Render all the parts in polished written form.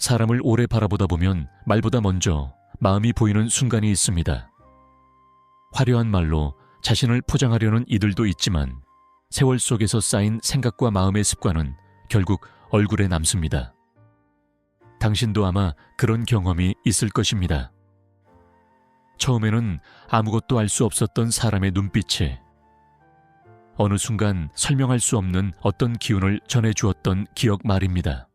사람을 오래 바라보다 보면 말보다 먼저 마음이 보이는 순간이 있습니다. 화려한 말로 자신을 포장하려는 이들도 있지만 세월 속에서 쌓인 생각과 마음의 습관은 결국 얼굴에 남습니다. 당신도 아마 그런 경험이 있을 것입니다. 처음에는 아무것도 알 수 없었던 사람의 눈빛이 어느 순간 설명할 수 없는 어떤 기운을 전해주었던 기억 말입니다.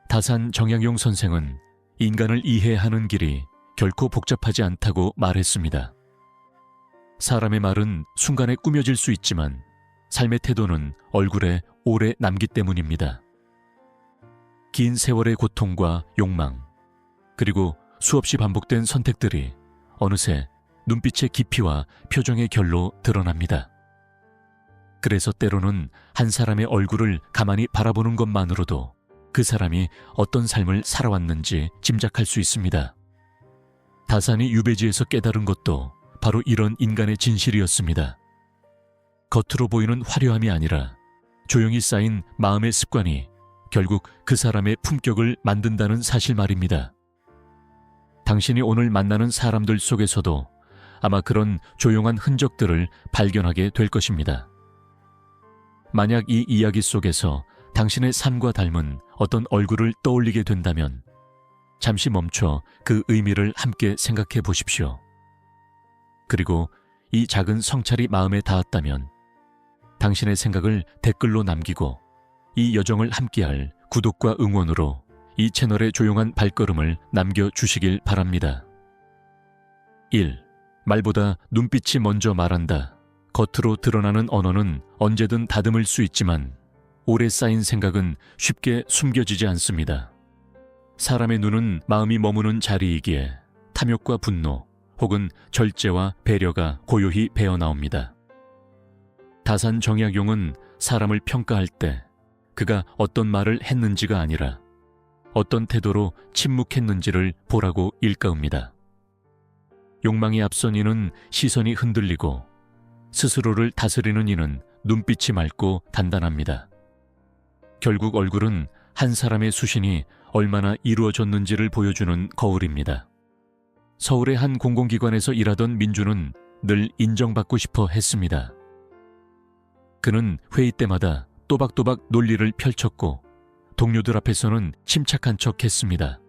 다산 정약용 선생은 인간을 이해하는 길이 결코 복잡하지 않다고 말했습니다. 사람의 말은 순간에 꾸며질 수 있지만 삶의 태도는 얼굴에 오래 남기 때문입니다. 긴 세월의 고통과 욕망, 그리고 수없이 반복된 선택들이 어느새 눈빛의 깊이와 표정의 결로 드러납니다. 그래서 때로는 한 사람의 얼굴을 가만히 바라보는 것만으로도 그 사람이 어떤 삶을 살아왔는지 짐작할 수 있습니다. 다산이 유배지에서 깨달은 것도 바로 이런 인간의 진실이었습니다. 겉으로 보이는 화려함이 아니라 조용히 쌓인 마음의 습관이 결국 그 사람의 품격을 만든다는 사실 말입니다. 당신이 오늘 만나는 사람들 속에서도 아마 그런 조용한 흔적들을 발견하게 될 것입니다. 만약 이 이야기 속에서 당신의 삶과 닮은 어떤 얼굴을 떠올리게 된다면 잠시 멈춰 그 의미를 함께 생각해 보십시오. 그리고 이 작은 성찰이 마음에 닿았다면 당신의 생각을 댓글로 남기고 이 여정을 함께할 구독과 응원으로 이 채널의 조용한 발걸음을 남겨주시길 바랍니다. 1. 말보다 눈빛이 먼저 말한다. 겉으로 드러나는 언어는 언제든 다듬을 수 있지만 오래 쌓인 생각은 쉽게 숨겨지지 않습니다. 사람의 눈은 마음이 머무는 자리이기에 탐욕과 분노 혹은 절제와 배려가 고요히 배어나옵니다. 다산 정약용은 사람을 평가할 때 그가 어떤 말을 했는지가 아니라 어떤 태도로 침묵했는지를 보라고 일깨웁니다. 욕망이 앞선 이는 시선이 흔들리고 스스로를 다스리는 이는 눈빛이 맑고 단단합니다. 결국 얼굴은 한 사람의 수신이 얼마나 이루어졌는지를 보여주는 거울입니다. 서울의 한 공공기관에서 일하던 민주는 늘 인정받고 싶어 했습니다. 그는 회의 때마다 또박또박 논리를 펼쳤고 동료들 앞에서는 침착한 척 했습니다.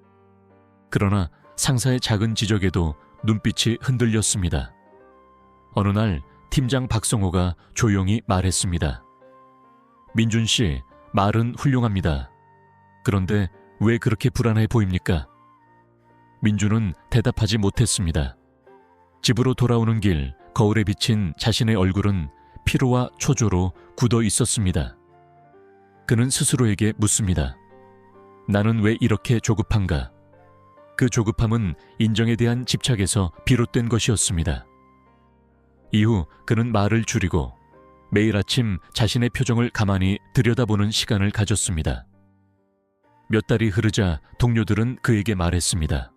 그러나 상사의 작은 지적에도 눈빛이 흔들렸습니다. 어느 날 팀장 박성호가 조용히 말했습니다. 민준 씨, 말은 훌륭합니다. 그런데 왜 그렇게 불안해 보입니까? 민준은 대답하지 못했습니다. 집으로 돌아오는 길 거울에 비친 자신의 얼굴은 피로와 초조로 굳어 있었습니다. 그는 스스로에게 묻습니다. 나는 왜 이렇게 조급한가? 그 조급함은 인정에 대한 집착에서 비롯된 것이었습니다. 이후 그는 말을 줄이고 매일 아침 자신의 표정을 가만히 들여다보는 시간을 가졌습니다. 몇 달이 흐르자 동료들은 그에게 말했습니다.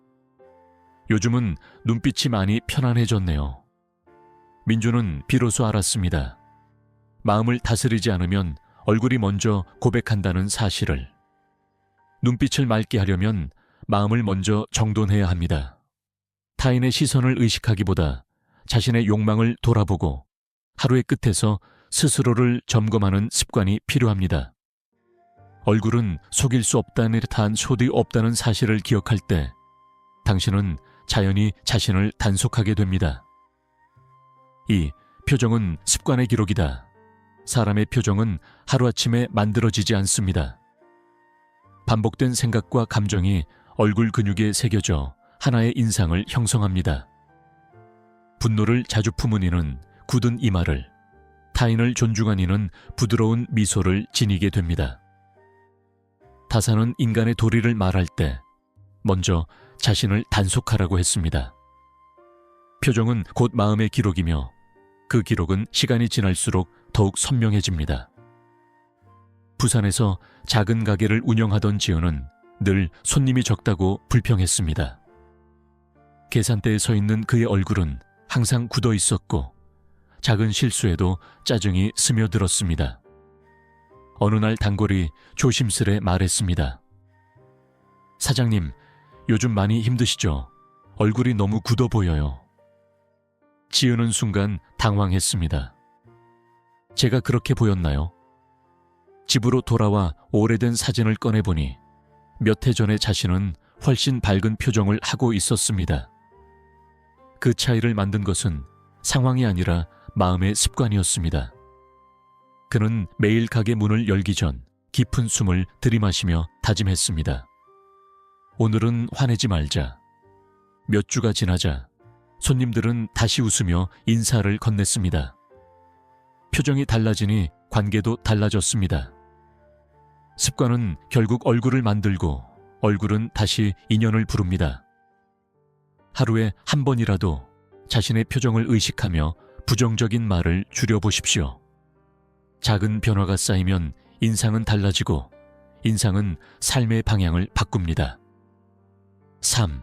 요즘은 눈빛이 많이 편안해졌네요. 민주는 비로소 알았습니다. 마음을 다스리지 않으면 얼굴이 먼저 고백한다는 사실을. 눈빛을 맑게 하려면 마음을 먼저 정돈해야 합니다. 타인의 시선을 의식하기보다 자신의 욕망을 돌아보고 하루의 끝에서 스스로를 점검하는 습관이 필요합니다. 얼굴은 속일 수 없다는 듯한 소득이 없다는 사실을 기억할 때 당신은 자연히 자신을 단속하게 됩니다. 2. 표정은 습관의 기록이다. 사람의 표정은 하루아침에 만들어지지 않습니다. 반복된 생각과 감정이 얼굴 근육에 새겨져 하나의 인상을 형성합니다. 분노를 자주 품은 이는 굳은 이마를, 타인을 존중한 이는 부드러운 미소를 지니게 됩니다. 다산은 인간의 도리를 말할 때 먼저 자신을 단속하라고 했습니다. 표정은 곧 마음의 기록이며 그 기록은 시간이 지날수록 더욱 선명해집니다. 부산에서 작은 가게를 운영하던 지은은 늘 손님이 적다고 불평했습니다. 계산대에 서 있는 그의 얼굴은 항상 굳어 있었고 작은 실수에도 짜증이 스며들었습니다. 어느 날 단골이 조심스레 말했습니다. 사장님, 요즘 많이 힘드시죠? 얼굴이 너무 굳어 보여요. 지으는 순간 당황했습니다. 제가 그렇게 보였나요? 집으로 돌아와 오래된 사진을 꺼내보니 몇 해 전의 자신은 훨씬 밝은 표정을 하고 있었습니다. 그 차이를 만든 것은 상황이 아니라 마음의 습관이었습니다. 그는 매일 가게 문을 열기 전 깊은 숨을 들이마시며 다짐했습니다. 오늘은 화내지 말자. 몇 주가 지나자 손님들은 다시 웃으며 인사를 건넸습니다. 표정이 달라지니 관계도 달라졌습니다. 습관은 결국 얼굴을 만들고 얼굴은 다시 인연을 부릅니다. 하루에 한 번이라도 자신의 표정을 의식하며 부정적인 말을 줄여보십시오. 작은 변화가 쌓이면 인상은 달라지고 인상은 삶의 방향을 바꿉니다. 3.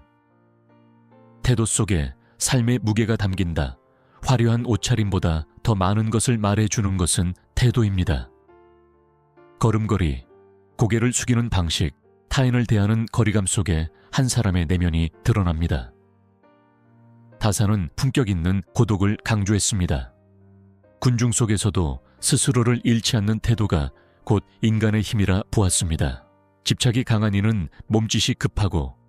태도 속에 삶의 무게가 담긴다. 화려한 옷차림보다 더 많은 것을 말해주는 것은 태도입니다. 걸음걸이, 고개를 숙이는 방식, 타인을 대하는 거리감 속에 한 사람의 내면이 드러납니다. 다사는 품격 있는 고독을 강조했습니다. 군중 속에서도 스스로를 잃지 않는 태도가 곧 인간의 힘이라 보았습니다. 집착이 강한 이는 몸짓이 급하고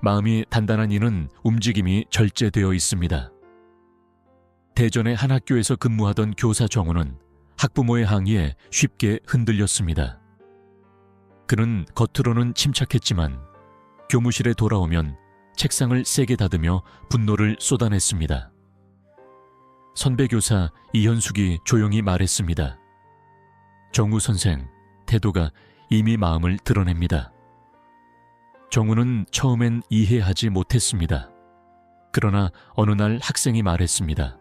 마음이 단단한 이는 움직임이 절제되어 있습니다. 대전의 한 학교에서 근무하던 교사 정우는 학부모의 항의에 쉽게 흔들렸습니다. 그는 겉으로는 침착했지만 교무실에 돌아오면 책상을 세게 닫으며 분노를 쏟아냈습니다. 선배 교사 이현숙이 조용히 말했습니다. 정우 선생, 태도가 이미 마음을 드러냅니다. 정우는 처음엔 이해하지 못했습니다. 그러나 어느 날 학생이 말했습니다.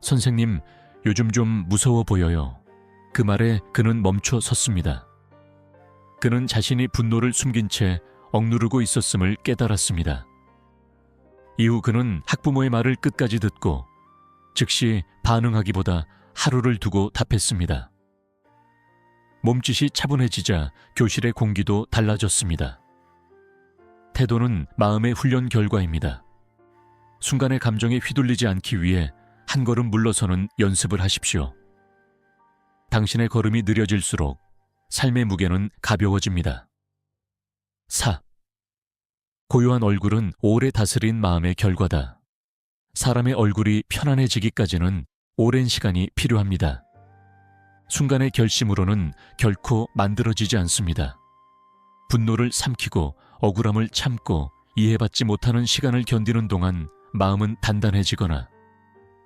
선생님, 요즘 좀 무서워 보여요. 그 말에 그는 멈춰 섰습니다. 그는 자신이 분노를 숨긴 채 억누르고 있었음을 깨달았습니다. 이후 그는 학부모의 말을 끝까지 듣고 즉시 반응하기보다 하루를 두고 답했습니다. 몸짓이 차분해지자 교실의 공기도 달라졌습니다. 태도는 마음의 훈련 결과입니다. 순간의 감정에 휘둘리지 않기 위해 한 걸음 물러서는 연습을 하십시오. 당신의 걸음이 느려질수록 삶의 무게는 가벼워집니다. 4. 고요한 얼굴은 오래 다스린 마음의 결과다. 사람의 얼굴이 편안해지기까지는 오랜 시간이 필요합니다. 순간의 결심으로는 결코 만들어지지 않습니다. 분노를 삼키고 억울함을 참고 이해받지 못하는 시간을 견디는 동안 마음은 단단해지거나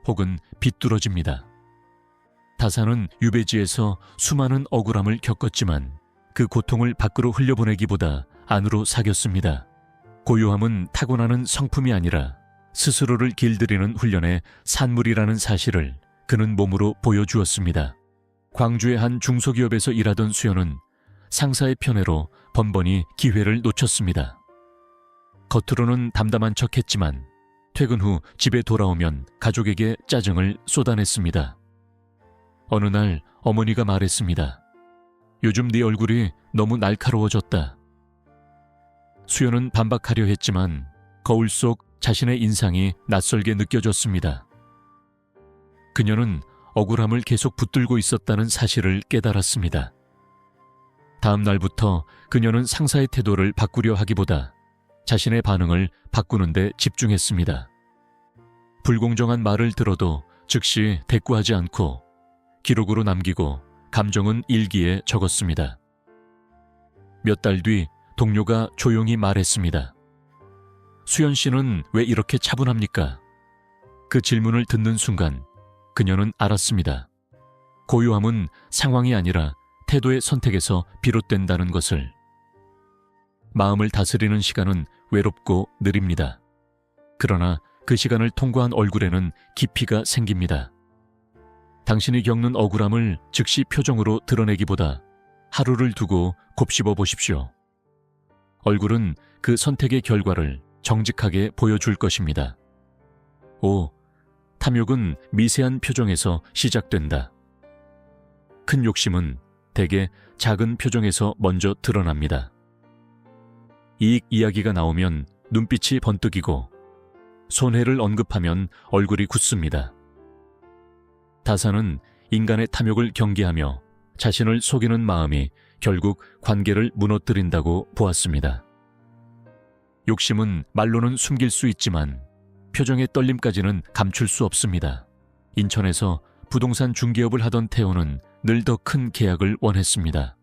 혹은 비뚤어집니다. 다사는 유배지에서 수많은 억울함을 겪었지만 그 고통을 밖으로 흘려보내기보다 안으로 사겼습니다. 고요함은 타고나는 성품이 아니라 스스로를 길들이는 훈련의 산물이라는 사실을 그는 몸으로 보여주었습니다. 광주의 한 중소기업에서 일하던 수연은 상사의 편애로 번번이 기회를 놓쳤습니다. 겉으로는 담담한 척했지만 퇴근 후 집에 돌아오면 가족에게 짜증을 쏟아냈습니다. 어느 날 어머니가 말했습니다. 요즘 네 얼굴이 너무 날카로워졌다. 수연은 반박하려 했지만 거울 속 자신의 인상이 낯설게 느껴졌습니다. 그녀는 억울함을 계속 붙들고 있었다는 사실을 깨달았습니다. 다음 날부터 그녀는 상사의 태도를 바꾸려 하기보다 자신의 반응을 바꾸는 데 집중했습니다. 불공정한 말을 들어도 즉시 대꾸하지 않고 기록으로 남기고 감정은 일기에 적었습니다. 몇 달 뒤 동료가 조용히 말했습니다. 수연 씨는 왜 이렇게 차분합니까? 그 질문을 듣는 순간 그녀는 알았습니다. 고요함은 상황이 아니라 태도의 선택에서 비롯된다는 것을. 마음을 다스리는 시간은 외롭고 느립니다. 그러나 그 시간을 통과한 얼굴에는 깊이가 생깁니다. 당신이 겪는 억울함을 즉시 표정으로 드러내기보다 하루를 두고 곱씹어 보십시오. 얼굴은 그 선택의 결과를 정직하게 보여줄 것입니다. 5. 탐욕은 미세한 표정에서 시작된다. 큰 욕심은 대개 작은 표정에서 먼저 드러납니다. 이익 이야기가 나오면 눈빛이 번뜩이고 손해를 언급하면 얼굴이 굳습니다. 다사는 인간의 탐욕을 경계하며 자신을 속이는 마음이 결국 관계를 무너뜨린다고 보았습니다. 욕심은 말로는 숨길 수 있지만 표정의 떨림까지는 감출 수 없습니다. 인천에서 부동산 중개업을 하던 태호는 늘 더 큰 계약을 원했습니다.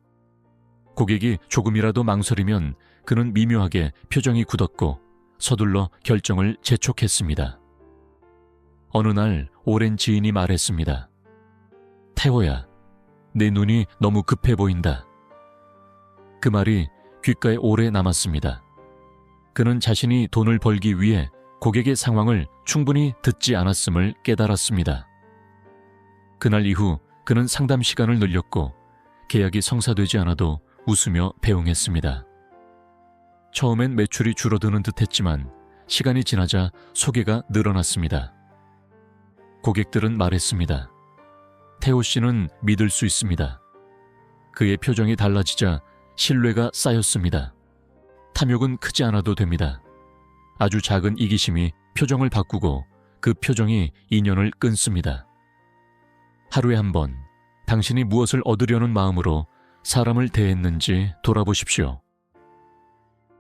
고객이 조금이라도 망설이면 그는 미묘하게 표정이 굳었고 서둘러 결정을 재촉했습니다. 어느 날 오랜 지인이 말했습니다. 태호야, 내 눈이 너무 급해 보인다. 그 말이 귓가에 오래 남았습니다. 그는 자신이 돈을 벌기 위해 고객의 상황을 충분히 듣지 않았음을 깨달았습니다. 그날 이후 그는 상담 시간을 늘렸고 계약이 성사되지 않아도 웃으며 배웅했습니다. 처음엔 매출이 줄어드는 듯했지만 시간이 지나자 소개가 늘어났습니다. 고객들은 말했습니다. 태호 씨는 믿을 수 있습니다. 그의 표정이 달라지자 신뢰가 쌓였습니다. 탐욕은 크지 않아도 됩니다. 아주 작은 이기심이 표정을 바꾸고 그 표정이 인연을 끊습니다. 하루에 한 번 당신이 무엇을 얻으려는 마음으로 사람을 대했는지 돌아보십시오.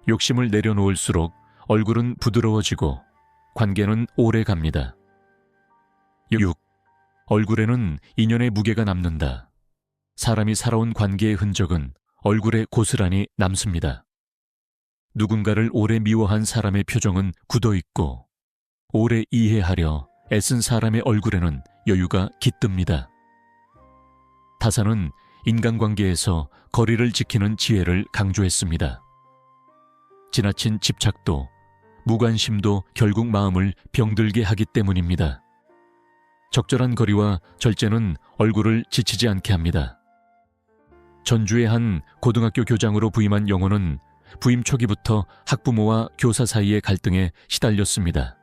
욕심을 내려놓을수록 얼굴은 부드러워지고 관계는 오래 갑니다. 6. 얼굴에는 인연의 무게가 남는다. 사람이 살아온 관계의 흔적은 얼굴에 고스란히 남습니다. 누군가를 오래 미워한 사람의 표정은 굳어있고 오래 이해하려 애쓴 사람의 얼굴에는 여유가 깃듭니다. 다사는 인간관계에서 거리를 지키는 지혜를 강조했습니다. 지나친 집착도, 무관심도 결국 마음을 병들게 하기 때문입니다. 적절한 거리와 절제는 얼굴을 지치지 않게 합니다. 전주의 한 고등학교 교장으로 부임한 영호는 부임 초기부터 학부모와 교사 사이의 갈등에 시달렸습니다.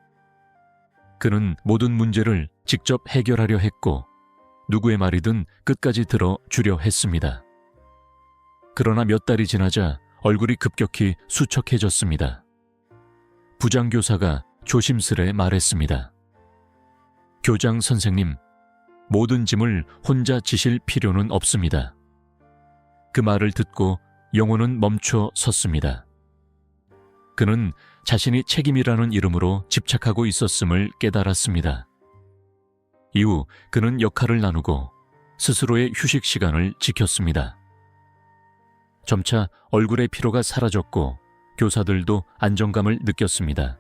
그는 모든 문제를 직접 해결하려 했고 누구의 말이든 끝까지 들어주려 했습니다. 그러나 몇 달이 지나자 얼굴이 급격히 수척해졌습니다. 부장교사가 조심스레 말했습니다. 교장 선생님, 모든 짐을 혼자 지실 필요는 없습니다. 그 말을 듣고 영호는 멈춰 섰습니다. 그는 자신이 책임이라는 이름으로 집착하고 있었음을 깨달았습니다. 이후 그는 역할을 나누고 스스로의 휴식 시간을 지켰습니다. 점차 얼굴의 피로가 사라졌고 교사들도 안정감을 느꼈습니다.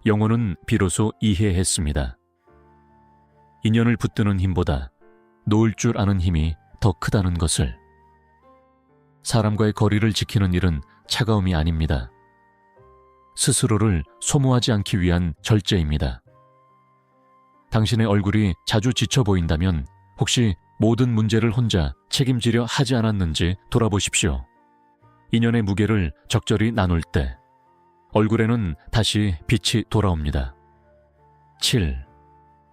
영호는 비로소 이해했습니다. 인연을 붙드는 힘보다 놓을 줄 아는 힘이 더 크다는 것을. 사람과의 거리를 지키는 일은 차가움이 아닙니다. 스스로를 소모하지 않기 위한 절제입니다. 당신의 얼굴이 자주 지쳐 보인다면 혹시 모든 문제를 혼자 책임지려 하지 않았는지 돌아보십시오. 인연의 무게를 적절히 나눌 때 얼굴에는 다시 빛이 돌아옵니다. 7.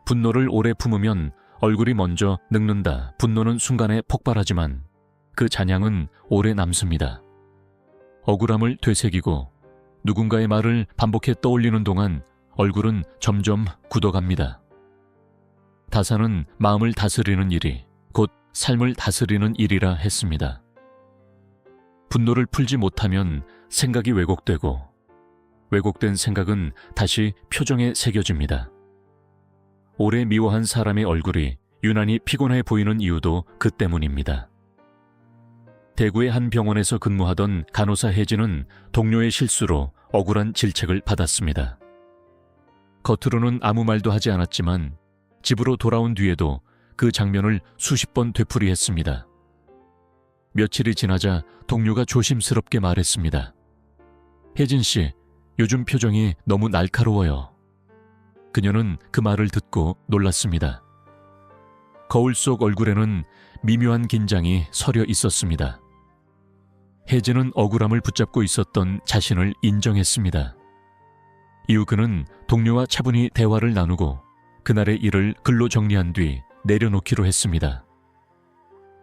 분노를 오래 품으면 얼굴이 먼저 늙는다. 분노는 순간에 폭발하지만 그 잔향은 오래 남습니다. 억울함을 되새기고 누군가의 말을 반복해 떠올리는 동안 얼굴은 점점 굳어갑니다. 다사는 마음을 다스리는 일이 곧 삶을 다스리는 일이라 했습니다. 분노를 풀지 못하면 생각이 왜곡되고 왜곡된 생각은 다시 표정에 새겨집니다. 오래 미워한 사람의 얼굴이 유난히 피곤해 보이는 이유도 그 때문입니다. 대구의 한 병원에서 근무하던 간호사 혜진은 동료의 실수로 억울한 질책을 받았습니다. 겉으로는 아무 말도 하지 않았지만 집으로 돌아온 뒤에도 그 장면을 수십 번 되풀이했습니다. 며칠이 지나자 동료가 조심스럽게 말했습니다. 혜진 씨, 요즘 표정이 너무 날카로워요. 그녀는 그 말을 듣고 놀랐습니다. 거울 속 얼굴에는 미묘한 긴장이 서려 있었습니다. 혜진은 억울함을 붙잡고 있었던 자신을 인정했습니다. 이후 그는 동료와 차분히 대화를 나누고 그날의 일을 글로 정리한 뒤 내려놓기로 했습니다.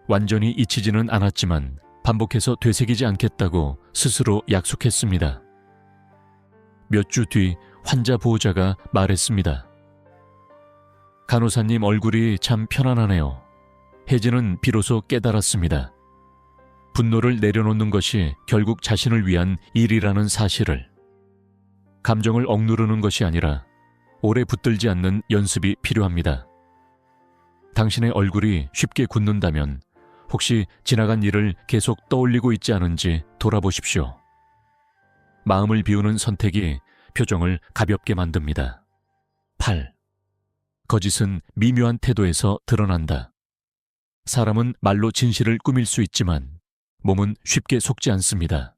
완전히 잊히지는 않았지만 반복해서 되새기지 않겠다고 스스로 약속했습니다. 몇 주 뒤 환자 보호자가 말했습니다. 간호사님 얼굴이 참 편안하네요. 혜진은 비로소 깨달았습니다. 분노를 내려놓는 것이 결국 자신을 위한 일이라는 사실을. 감정을 억누르는 것이 아니라 오래 붙들지 않는 연습이 필요합니다. 당신의 얼굴이 쉽게 굳는다면 혹시 지나간 일을 계속 떠올리고 있지 않은지 돌아보십시오. 마음을 비우는 선택이 표정을 가볍게 만듭니다. 8. 거짓은 미묘한 태도에서 드러난다. 사람은 말로 진실을 꾸밀 수 있지만 몸은 쉽게 속지 않습니다.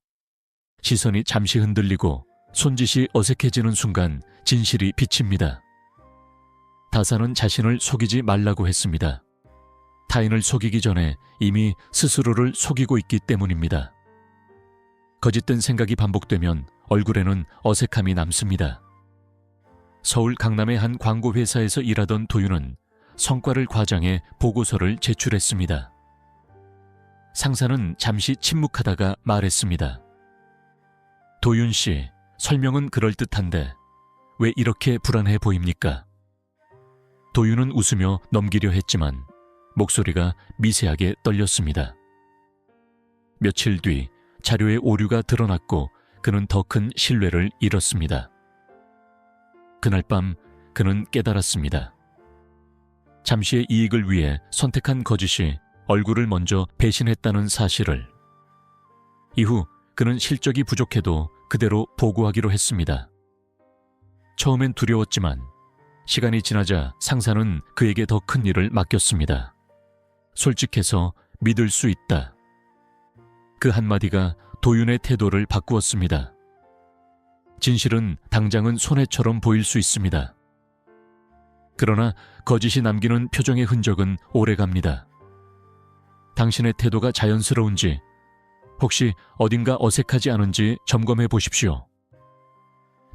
시선이 잠시 흔들리고 손짓이 어색해지는 순간 진실이 비칩니다. 다사는 자신을 속이지 말라고 했습니다. 타인을 속이기 전에 이미 스스로를 속이고 있기 때문입니다. 거짓된 생각이 반복되면 얼굴에는 어색함이 남습니다. 서울 강남의 한 광고회사에서 일하던 도윤은 성과를 과장해 보고서를 제출했습니다. 상사는 잠시 침묵하다가 말했습니다. 도윤 씨, 설명은 그럴듯한데 왜 이렇게 불안해 보입니까? 도윤은 웃으며 넘기려 했지만 목소리가 미세하게 떨렸습니다. 며칠 뒤 자료의 오류가 드러났고 그는 더 큰 신뢰를 잃었습니다. 그날 밤 그는 깨달았습니다. 잠시의 이익을 위해 선택한 거짓이 얼굴을 먼저 배신했다는 사실을. 이후 그는 실적이 부족해도 그대로 보고하기로 했습니다. 처음엔 두려웠지만 시간이 지나자 상사는 그에게 더 큰 일을 맡겼습니다. 솔직해서 믿을 수 있다. 그 한마디가 도윤의 태도를 바꾸었습니다. 진실은 당장은 손해처럼 보일 수 있습니다. 그러나 거짓이 남기는 표정의 흔적은 오래갑니다. 당신의 태도가 자연스러운지, 혹시 어딘가 어색하지 않은지 점검해 보십시오.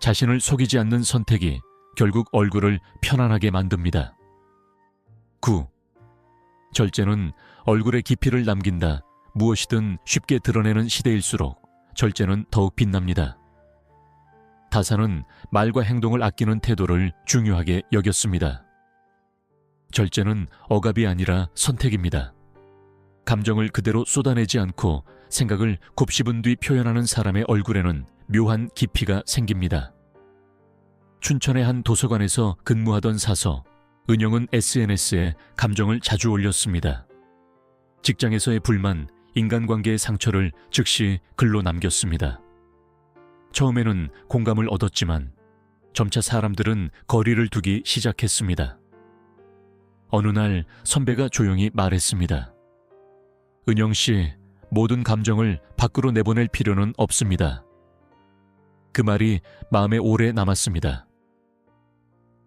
자신을 속이지 않는 선택이 결국 얼굴을 편안하게 만듭니다. 9. 절제는 얼굴의 깊이를 남긴다. 무엇이든 쉽게 드러내는 시대일수록 절제는 더욱 빛납니다. 다사는 말과 행동을 아끼는 태도를 중요하게 여겼습니다. 절제는 억압이 아니라 선택입니다. 감정을 그대로 쏟아내지 않고 생각을 곱씹은 뒤 표현하는 사람의 얼굴에는 묘한 깊이가 생깁니다. 춘천의 한 도서관에서 근무하던 사서, 은영은 SNS에 감정을 자주 올렸습니다. 직장에서의 불만, 인간관계의 상처를 즉시 글로 남겼습니다. 처음에는 공감을 얻었지만 점차 사람들은 거리를 두기 시작했습니다. 어느 날 선배가 조용히 말했습니다. 은영 씨, 모든 감정을 밖으로 내보낼 필요는 없습니다. 그 말이 마음에 오래 남았습니다.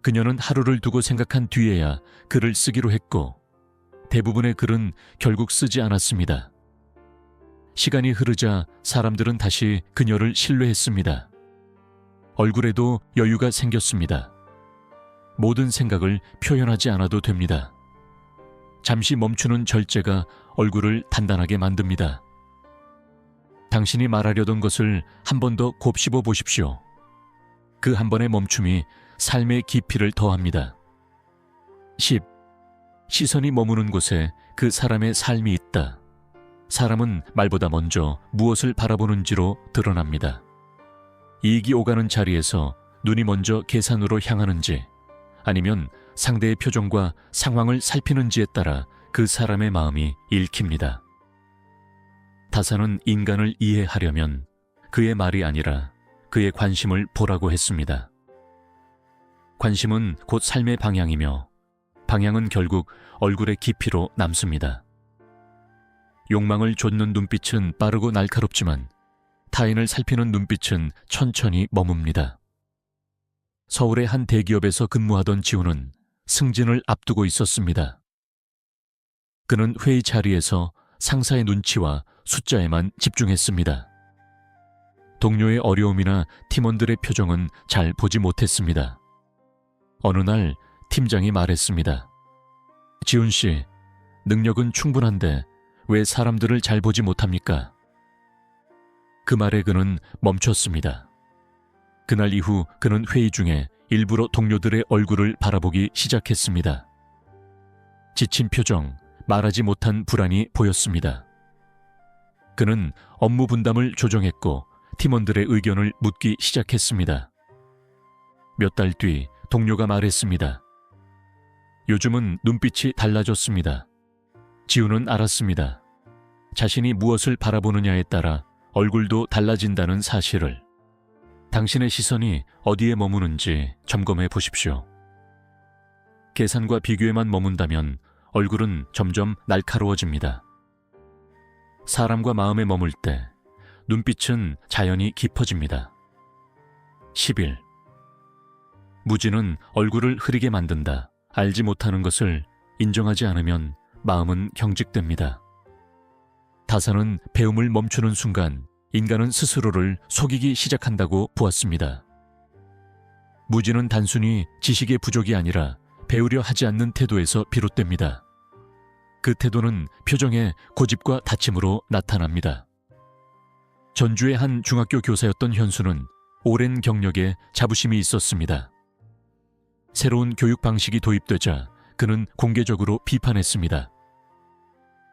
그녀는 하루를 두고 생각한 뒤에야 글을 쓰기로 했고 대부분의 글은 결국 쓰지 않았습니다. 시간이 흐르자 사람들은 다시 그녀를 신뢰했습니다. 얼굴에도 여유가 생겼습니다. 모든 생각을 표현하지 않아도 됩니다. 잠시 멈추는 절제가 얼굴을 단단하게 만듭니다. 당신이 말하려던 것을 한 번 더 곱씹어 보십시오. 그 한 번의 멈춤이 삶의 깊이를 더합니다. 10. 시선이 머무는 곳에 그 사람의 삶이 있다. 사람은 말보다 먼저 무엇을 바라보는지로 드러납니다. 이익이 오가는 자리에서 눈이 먼저 계산으로 향하는지 아니면 상대의 표정과 상황을 살피는지에 따라 그 사람의 마음이 읽힙니다. 다사는 인간을 이해하려면 그의 말이 아니라 그의 관심을 보라고 했습니다. 관심은 곧 삶의 방향이며 방향은 결국 얼굴의 깊이로 남습니다. 욕망을 좇는 눈빛은 빠르고 날카롭지만 타인을 살피는 눈빛은 천천히 머뭅니다. 서울의 한 대기업에서 근무하던 지훈은 승진을 앞두고 있었습니다. 그는 회의 자리에서 상사의 눈치와 숫자에만 집중했습니다. 동료의 어려움이나 팀원들의 표정은 잘 보지 못했습니다. 어느 날 팀장이 말했습니다. 지훈 씨, 능력은 충분한데 왜 사람들을 잘 보지 못합니까? 그 말에 그는 멈췄습니다. 그날 이후 그는 회의 중에 일부러 동료들의 얼굴을 바라보기 시작했습니다. 지친 표정, 말하지 못한 불안이 보였습니다. 그는 업무 분담을 조정했고 팀원들의 의견을 묻기 시작했습니다. 몇 달 뒤 동료가 말했습니다. 요즘은 눈빛이 달라졌습니다. 지우는 알았습니다. 자신이 무엇을 바라보느냐에 따라 얼굴도 달라진다는 사실을. 당신의 시선이 어디에 머무는지 점검해 보십시오. 계산과 비교에만 머문다면 얼굴은 점점 날카로워집니다. 사람과 마음에 머물 때 눈빛은 자연히 깊어집니다. 10일. 무지는 얼굴을 흐리게 만든다. 알지 못하는 것을 인정하지 않으면 마음은 경직됩니다. 다산은 배움을 멈추는 순간 인간은 스스로를 속이기 시작한다고 보았습니다. 무지는 단순히 지식의 부족이 아니라 배우려 하지 않는 태도에서 비롯됩니다. 그 태도는 표정의 고집과 다짐으로 나타납니다. 전주의 한 중학교 교사였던 현수는 오랜 경력에 자부심이 있었습니다. 새로운 교육 방식이 도입되자 그는 공개적으로 비판했습니다.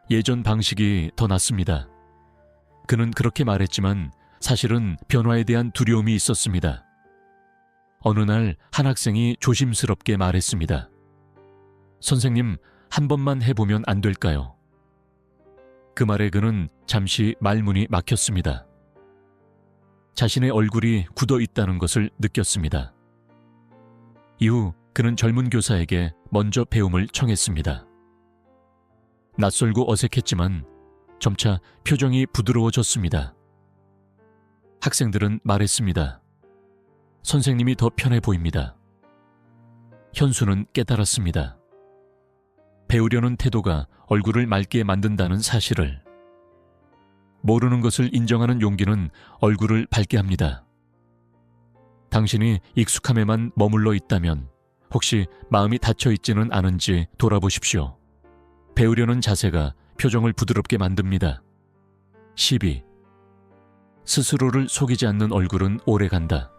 예전 방식이 더 낫습니다. 그는 그렇게 말했지만 사실은 변화에 대한 두려움이 있었습니다. 어느 날 한 학생이 조심스럽게 말했습니다. 선생님, 한 번만 해보면 안 될까요? 그 말에 그는 잠시 말문이 막혔습니다. 자신의 얼굴이 굳어 있다는 것을 느꼈습니다. 이후 그는 젊은 교사에게 먼저 배움을 청했습니다. 낯설고 어색했지만 점차 표정이 부드러워졌습니다. 학생들은 말했습니다. 선생님이 더 편해 보입니다. 현수는 깨달았습니다. 배우려는 태도가 얼굴을 맑게 만든다는 사실을. 모르는 것을 인정하는 용기는 얼굴을 밝게 합니다. 당신이 익숙함에만 머물러 있다면 혹시 마음이 닫혀 있지는 않은지 돌아보십시오. 배우려는 자세가 표정을 부드럽게 만듭니다. 12. 스스로를 속이지 않는 얼굴은 오래 간다.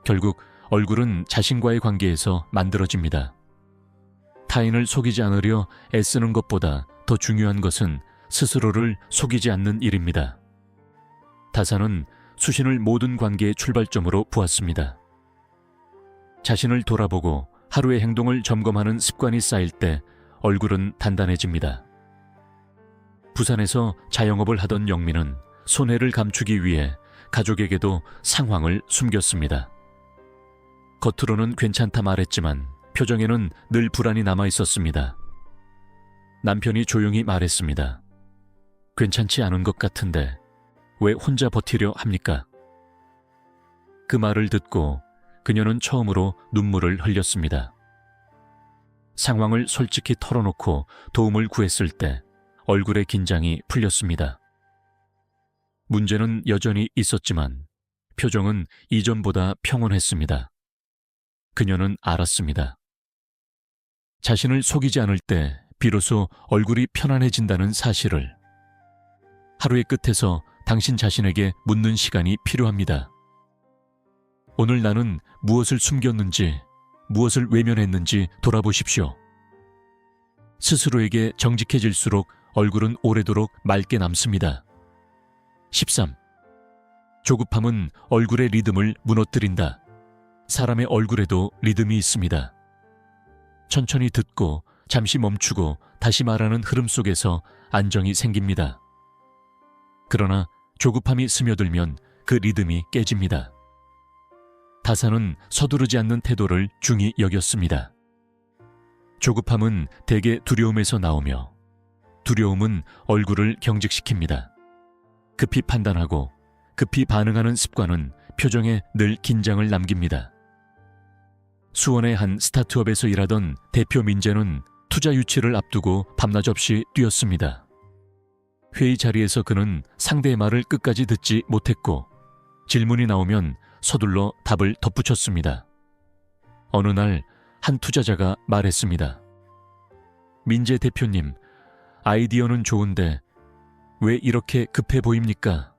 결국 얼굴은 자신과의 관계에서 만들어집니다. 타인을 속이지 않으려 애쓰는 것보다 더 중요한 것은 스스로를 속이지 않는 일입니다. 다산은 수신을 모든 관계의 출발점으로 보았습니다. 자신을 돌아보고 하루의 행동을 점검하는 습관이 쌓일 때 얼굴은 단단해집니다. 부산에서 자영업을 하던 영민은 손해를 감추기 위해 가족에게도 상황을 숨겼습니다. 겉으로는 괜찮다 말했지만 표정에는 늘 불안이 남아 있었습니다. 남편이 조용히 말했습니다. 괜찮지 않은 것 같은데 왜 혼자 버티려 합니까? 그 말을 듣고 그녀는 처음으로 눈물을 흘렸습니다. 상황을 솔직히 털어놓고 도움을 구했을 때 얼굴의 긴장이 풀렸습니다. 문제는 여전히 있었지만 표정은 이전보다 평온했습니다. 그녀는 알았습니다. 자신을 속이지 않을 때 비로소 얼굴이 편안해진다는 사실을. 하루의 끝에서 당신 자신에게 묻는 시간이 필요합니다. 오늘 나는 무엇을 숨겼는지, 무엇을 외면했는지 돌아보십시오. 스스로에게 정직해질수록 얼굴은 오래도록 맑게 남습니다. 13. 조급함은 얼굴의 리듬을 무너뜨린다. 사람의 얼굴에도 리듬이 있습니다. 천천히 듣고 잠시 멈추고 다시 말하는 흐름 속에서 안정이 생깁니다. 그러나 조급함이 스며들면 그 리듬이 깨집니다. 다산은 서두르지 않는 태도를 중히 여겼습니다. 조급함은 대개 두려움에서 나오며 두려움은 얼굴을 경직시킵니다. 급히 판단하고 급히 반응하는 습관은 표정에 늘 긴장을 남깁니다. 수원의 한 스타트업에서 일하던 대표 민재는 투자 유치를 앞두고 밤낮 없이 뛰었습니다. 회의 자리에서 그는 상대의 말을 끝까지 듣지 못했고 질문이 나오면 서둘러 답을 덧붙였습니다. 어느 날 한 투자자가 말했습니다. 민재 대표님, 아이디어는 좋은데 왜 이렇게 급해 보입니까?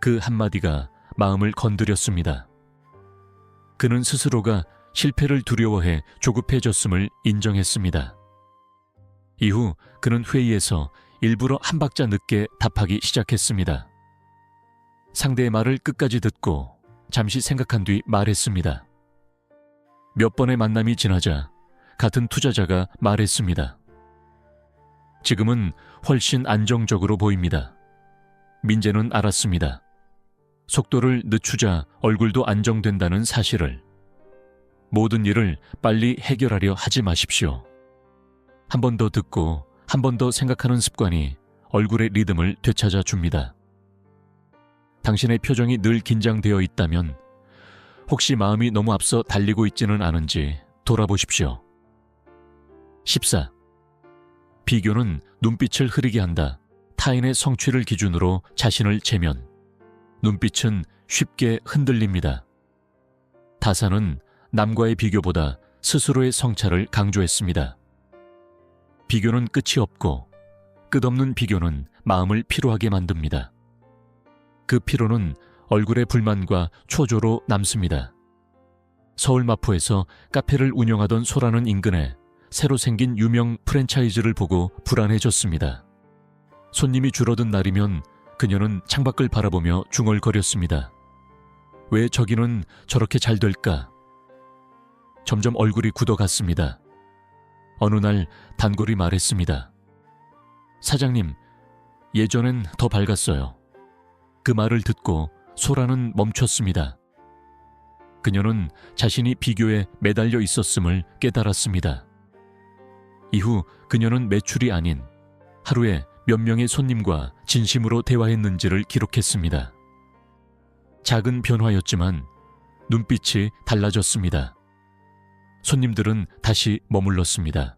그 한마디가 마음을 건드렸습니다. 그는 스스로가 실패를 두려워해 조급해졌음을 인정했습니다. 이후 그는 회의에서 일부러 한 박자 늦게 답하기 시작했습니다. 상대의 말을 끝까지 듣고 잠시 생각한 뒤 말했습니다. 몇 번의 만남이 지나자 같은 투자자가 말했습니다. 지금은 훨씬 안정적으로 보입니다. 민재는 알았습니다. 속도를 늦추자 얼굴도 안정된다는 사실을. 모든 일을 빨리 해결하려 하지 마십시오. 한 번 더 듣고 한 번 더 생각하는 습관이 얼굴의 리듬을 되찾아 줍니다. 당신의 표정이 늘 긴장되어 있다면 혹시 마음이 너무 앞서 달리고 있지는 않은지 돌아보십시오. 14. 비교는 눈빛을 흐리게 한다. 타인의 성취를 기준으로 자신을 재면 눈빛은 쉽게 흔들립니다. 다사는 남과의 비교보다 스스로의 성찰을 강조했습니다. 비교는 끝이 없고 끝없는 비교는 마음을 피로하게 만듭니다. 그 피로는 얼굴의 불만과 초조로 남습니다. 서울 마포에서 카페를 운영하던 소라는 인근에 새로 생긴 유명 프랜차이즈를 보고 불안해졌습니다. 손님이 줄어든 날이면 그녀는 창밖을 바라보며 중얼거렸습니다. 왜 저기는 저렇게 잘 될까? 점점 얼굴이 굳어갔습니다. 어느 날 단골이 말했습니다. 사장님, 예전엔 더 밝았어요. 그 말을 듣고 소라는 멈췄습니다. 그녀는 자신이 비교에 매달려 있었음을 깨달았습니다. 이후 그녀는 매출이 아닌 하루에 몇 명의 손님과 진심으로 대화했는지를 기록했습니다. 작은 변화였지만 눈빛이 달라졌습니다. 손님들은 다시 머물렀습니다.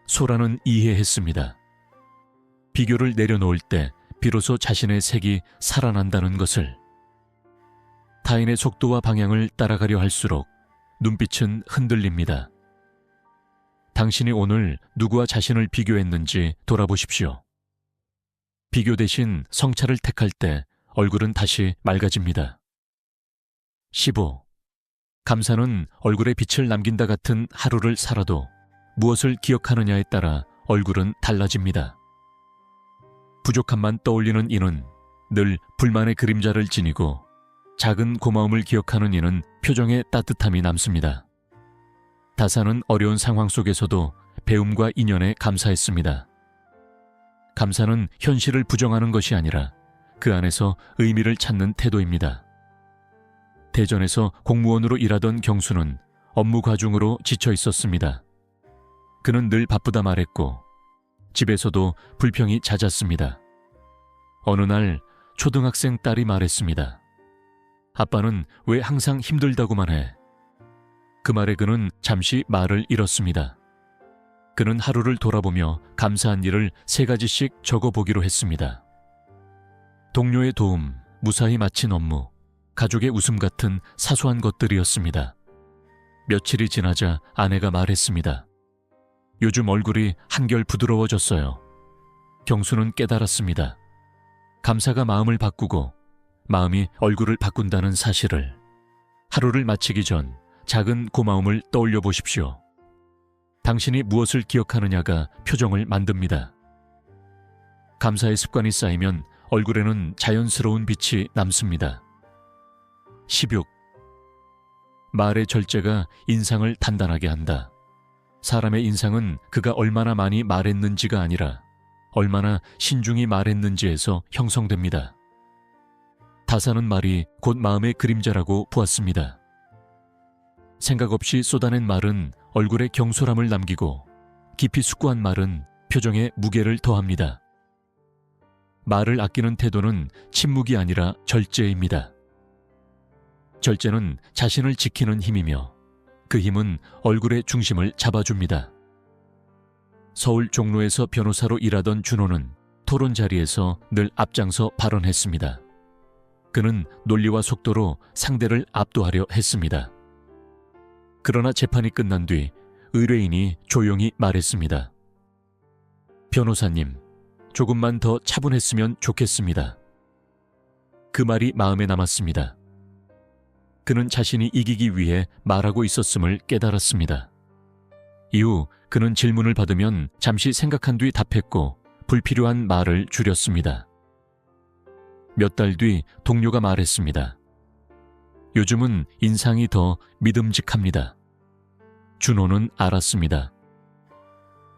소라는 이해했습니다. 비교를 내려놓을 때 비로소 자신의 색이 살아난다는 것을. 타인의 속도와 방향을 따라가려 할수록 눈빛은 흔들립니다. 당신이 오늘 누구와 자신을 비교했는지 돌아보십시오. 비교 대신 성찰을 택할 때 얼굴은 다시 맑아집니다. 15. 감사는 얼굴에 빛을 남긴다 같은 하루를 살아도 무엇을 기억하느냐에 따라 얼굴은 달라집니다. 부족함만 떠올리는 이는 늘 불만의 그림자를 지니고 작은 고마움을 기억하는 이는 표정에 따뜻함이 남습니다. 다사는 어려운 상황 속에서도 배움과 인연에 감사했습니다. 감사는 현실을 부정하는 것이 아니라 그 안에서 의미를 찾는 태도입니다. 대전에서 공무원으로 일하던 경수는 업무 과중으로 지쳐 있었습니다. 그는 늘 바쁘다 말했고 집에서도 불평이 잦았습니다. 어느 날 초등학생 딸이 말했습니다. 아빠는 왜 항상 힘들다고만 해? 그 말에 그는 잠시 말을 잃었습니다. 그는 하루를 돌아보며 감사한 일을 3가지씩 적어보기로 했습니다. 동료의 도움, 무사히 마친 업무, 가족의 웃음 같은 사소한 것들이었습니다. 며칠이 지나자 아내가 말했습니다. 요즘 얼굴이 한결 부드러워졌어요. 경수는 깨달았습니다. 감사가 마음을 바꾸고 마음이 얼굴을 바꾼다는 사실을. 하루를 마치기 전 작은 고마움을 떠올려 보십시오. 당신이 무엇을 기억하느냐가 표정을 만듭니다. 감사의 습관이 쌓이면 얼굴에는 자연스러운 빛이 남습니다. 16. 말의 절제가 인상을 단단하게 한다. 사람의 인상은 그가 얼마나 많이 말했는지가 아니라 얼마나 신중히 말했는지에서 형성됩니다. 다사는 말이 곧 마음의 그림자라고 보았습니다. 생각 없이 쏟아낸 말은 얼굴에 경솔함을 남기고 깊이 숙고한 말은 표정에 무게를 더합니다. 말을 아끼는 태도는 침묵이 아니라 절제입니다. 절제는 자신을 지키는 힘이며 그 힘은 얼굴의 중심을 잡아줍니다. 서울 종로에서 변호사로 일하던 준호는 토론 자리에서 늘 앞장서 발언했습니다. 그는 논리와 속도로 상대를 압도하려 했습니다. 그러나 재판이 끝난 뒤 의뢰인이 조용히 말했습니다. 변호사님, 조금만 더 차분했으면 좋겠습니다. 그 말이 마음에 남았습니다. 그는 자신이 이기기 위해 말하고 있었음을 깨달았습니다. 이후 그는 질문을 받으면 잠시 생각한 뒤 답했고 불필요한 말을 줄였습니다. 몇 달 뒤 동료가 말했습니다. 요즘은 인상이 더 믿음직합니다. 준호는 알았습니다.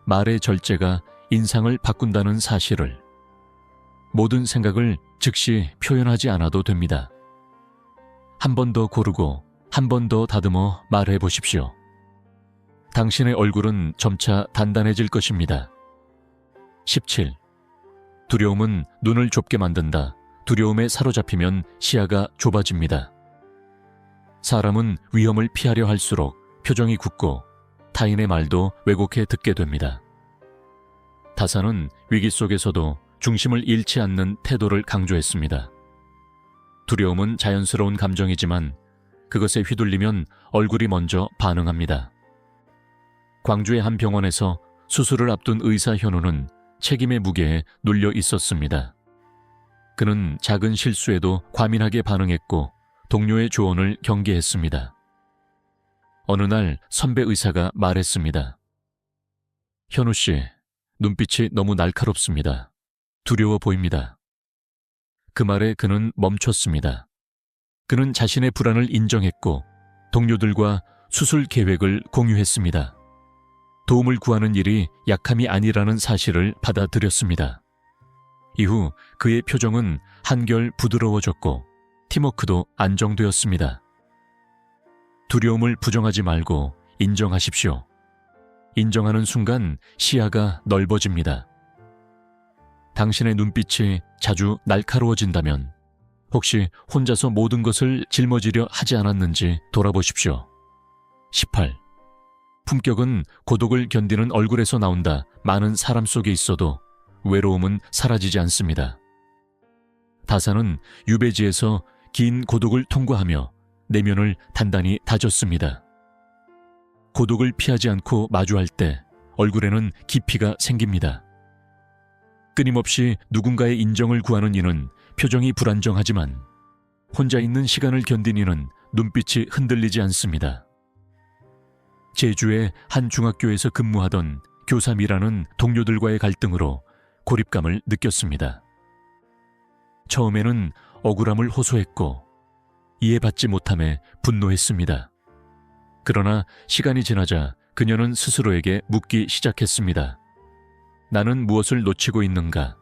말의 절제가 인상을 바꾼다는 사실을. 모든 생각을 즉시 표현하지 않아도 됩니다. 한 번 더 고르고 한 번 더 다듬어 말해 보십시오. 당신의 얼굴은 점차 단단해질 것입니다. 17. 두려움은 눈을 좁게 만든다. 두려움에 사로잡히면 시야가 좁아집니다. 사람은 위험을 피하려 할수록 표정이 굳고 타인의 말도 왜곡해 듣게 됩니다. 다사는 위기 속에서도 중심을 잃지 않는 태도를 강조했습니다. 두려움은 자연스러운 감정이지만 그것에 휘둘리면 얼굴이 먼저 반응합니다. 광주의 한 병원에서 수술을 앞둔 의사 현우는 책임의 무게에 눌려 있었습니다. 그는 작은 실수에도 과민하게 반응했고 동료의 조언을 경계했습니다. 어느 날 선배 의사가 말했습니다. 현우 씨, 눈빛이 너무 날카롭습니다. 두려워 보입니다. 그 말에 그는 멈췄습니다. 그는 자신의 불안을 인정했고 동료들과 수술 계획을 공유했습니다. 도움을 구하는 일이 약함이 아니라는 사실을 받아들였습니다. 이후 그의 표정은 한결 부드러워졌고 팀워크도 안정되었습니다. 두려움을 부정하지 말고 인정하십시오. 인정하는 순간 시야가 넓어집니다. 당신의 눈빛이 자주 날카로워진다면 혹시 혼자서 모든 것을 짊어지려 하지 않았는지 돌아보십시오. 18. 품격은 고독을 견디는 얼굴에서 나온다. 많은 사람 속에 있어도 외로움은 사라지지 않습니다. 다사는 유배지에서 긴 고독을 통과하며 내면을 단단히 다졌습니다. 고독을 피하지 않고 마주할 때 얼굴에는 깊이가 생깁니다. 끊임없이 누군가의 인정을 구하는 이는 표정이 불안정하지만 혼자 있는 시간을 견딘 이는 눈빛이 흔들리지 않습니다. 제주의 한 중학교에서 근무하던 교사 미라는 동료들과의 갈등으로 고립감을 느꼈습니다. 처음에는 억울함을 호소했고 이해받지 못함에 분노했습니다. 그러나 시간이 지나자 그녀는 스스로에게 묻기 시작했습니다. 나는 무엇을 놓치고 있는가?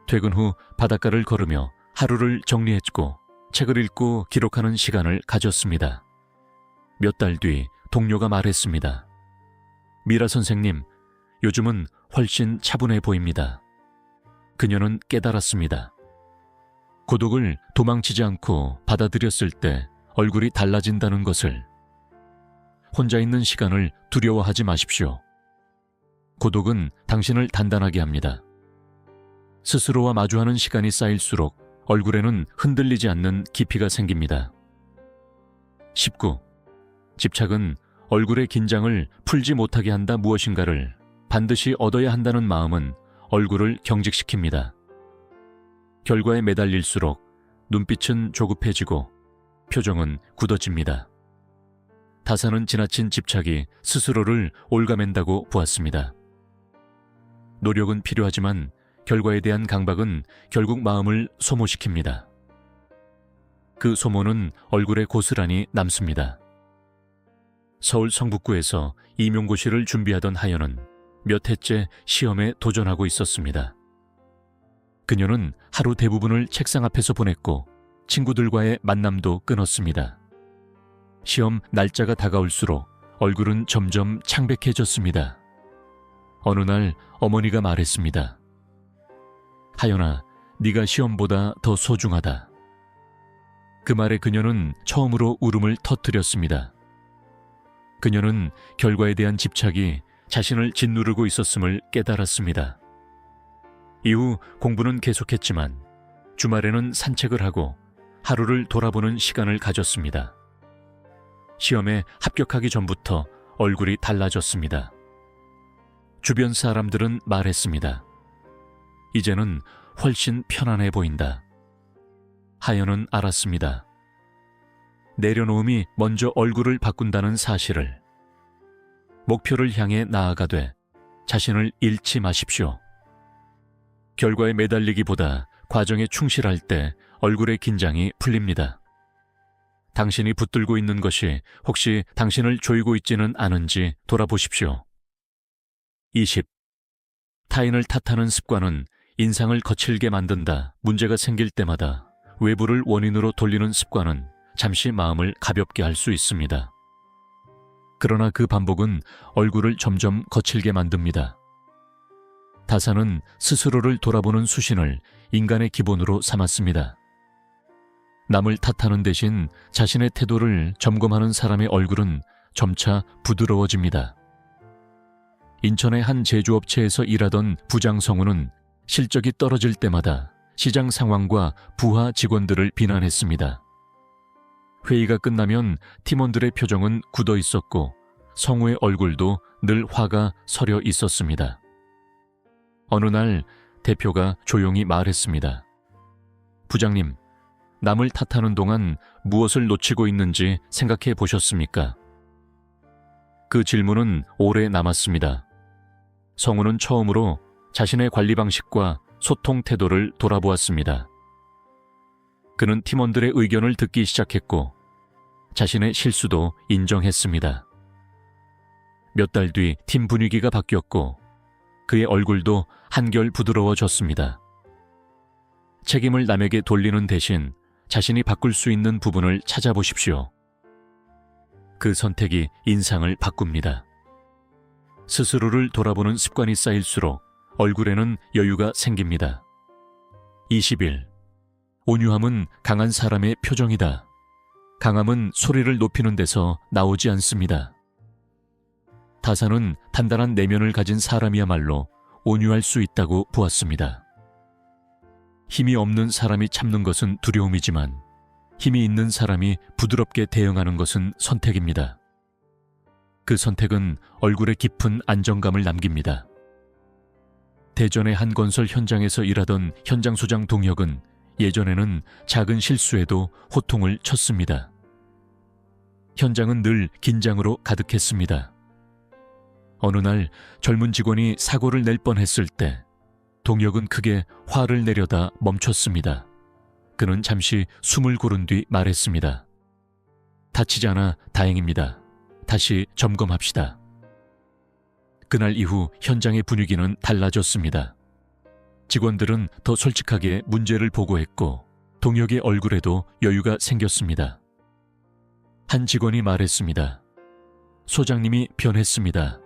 퇴근 후 바닷가를 걸으며 하루를 정리했고 책을 읽고 기록하는 시간을 가졌습니다. 몇 달 뒤 동료가 말했습니다. 미라 선생님, 요즘은 훨씬 차분해 보입니다. 그녀는 깨달았습니다. 고독을 도망치지 않고 받아들였을 때 얼굴이 달라진다는 것을. 혼자 있는 시간을 두려워하지 마십시오. 고독은 당신을 단단하게 합니다. 스스로와 마주하는 시간이 쌓일수록 얼굴에는 흔들리지 않는 깊이가 생깁니다. 19. 집착은 얼굴의 긴장을 풀지 못하게 한다. 무엇인가를 반드시 얻어야 한다는 마음은 얼굴을 경직시킵니다. 결과에 매달릴수록 눈빛은 조급해지고 표정은 굳어집니다. 다사는 지나친 집착이 스스로를 올가맨다고 보았습니다. 노력은 필요하지만 결과에 대한 강박은 결국 마음을 소모시킵니다. 그 소모는 얼굴에 고스란히 남습니다. 서울 성북구에서 임용고시를 준비하던 하연은 몇 해째 시험에 도전하고 있었습니다. 그녀는 하루 대부분을 책상 앞에서 보냈고 친구들과의 만남도 끊었습니다. 시험 날짜가 다가올수록 얼굴은 점점 창백해졌습니다. 어느 날 어머니가 말했습니다. 하연아, 네가 시험보다 더 소중하다. 그 말에 그녀는 처음으로 울음을 터뜨렸습니다. 그녀는 결과에 대한 집착이 자신을 짓누르고 있었음을 깨달았습니다. 이후 공부는 계속했지만 주말에는 산책을 하고 하루를 돌아보는 시간을 가졌습니다. 시험에 합격하기 전부터 얼굴이 달라졌습니다. 주변 사람들은 말했습니다. 이제는 훨씬 편안해 보인다. 하연은 알았습니다. 내려놓음이 먼저 얼굴을 바꾼다는 사실을. 목표를 향해 나아가되 자신을 잃지 마십시오. 결과에 매달리기보다 과정에 충실할 때 얼굴의 긴장이 풀립니다. 당신이 붙들고 있는 것이 혹시 당신을 조이고 있지는 않은지 돌아보십시오. 20. 타인을 탓하는 습관은 인상을 거칠게 만든다. 문제가 생길 때마다 외부를 원인으로 돌리는 습관은 잠시 마음을 가볍게 할 수 있습니다. 그러나 그 반복은 얼굴을 점점 거칠게 만듭니다. 다사는 스스로를 돌아보는 수신을 인간의 기본으로 삼았습니다. 남을 탓하는 대신 자신의 태도를 점검하는 사람의 얼굴은 점차 부드러워집니다. 인천의 한 제조업체에서 일하던 부장 성우는 실적이 떨어질 때마다 시장 상황과 부하 직원들을 비난했습니다. 회의가 끝나면 팀원들의 표정은 굳어 있었고 성우의 얼굴도 늘 화가 서려 있었습니다. 어느 날 대표가 조용히 말했습니다. 부장님, 남을 탓하는 동안 무엇을 놓치고 있는지 생각해 보셨습니까? 그 질문은 오래 남았습니다. 성우는 처음으로 자신의 관리 방식과 소통 태도를 돌아보았습니다. 그는 팀원들의 의견을 듣기 시작했고 자신의 실수도 인정했습니다. 몇 달 뒤 팀 분위기가 바뀌었고 그의 얼굴도 한결 부드러워졌습니다. 책임을 남에게 돌리는 대신 자신이 바꿀 수 있는 부분을 찾아보십시오. 그 선택이 인상을 바꿉니다. 스스로를 돌아보는 습관이 쌓일수록 얼굴에는 여유가 생깁니다. 21. 온유함은 강한 사람의 표정이다. 강함은 소리를 높이는 데서 나오지 않습니다. 다사는 단단한 내면을 가진 사람이야말로 온유할 수 있다고 보았습니다. 힘이 없는 사람이 참는 것은 두려움이지만 힘이 있는 사람이 부드럽게 대응하는 것은 선택입니다. 그 선택은 얼굴에 깊은 안정감을 남깁니다. 대전의 한 건설 현장에서 일하던 현장 소장 동혁은 예전에는 작은 실수에도 호통을 쳤습니다. 현장은 늘 긴장으로 가득했습니다. 어느 날 젊은 직원이 사고를 낼 뻔했을 때 동혁은 크게 화를 내려다 멈췄습니다. 그는 잠시 숨을 고른 뒤 말했습니다. 다치지 않아 다행입니다. 다시 점검합시다. 그날 이후 현장의 분위기는 달라졌습니다. 직원들은 더 솔직하게 문제를 보고했고 동혁의 얼굴에도 여유가 생겼습니다. 한 직원이 말했습니다. 소장님이 변했습니다.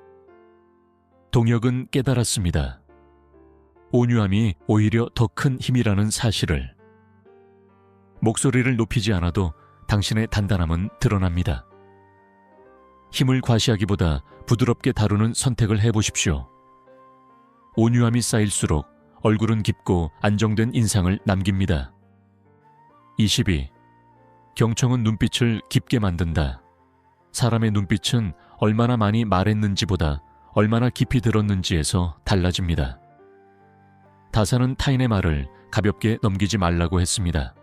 동혁은 깨달았습니다. 온유함이 오히려 더 큰 힘이라는 사실을. 목소리를 높이지 않아도 당신의 단단함은 드러납니다. 힘을 과시하기보다 부드럽게 다루는 선택을 해보십시오. 온유함이 쌓일수록 얼굴은 깊고 안정된 인상을 남깁니다. 22. 경청은 눈빛을 깊게 만든다. 사람의 눈빛은 얼마나 많이 말했는지보다 얼마나 깊이 들었는지에서 달라집니다. 다사는 타인의 말을 가볍게 넘기지 말라고 했습니다.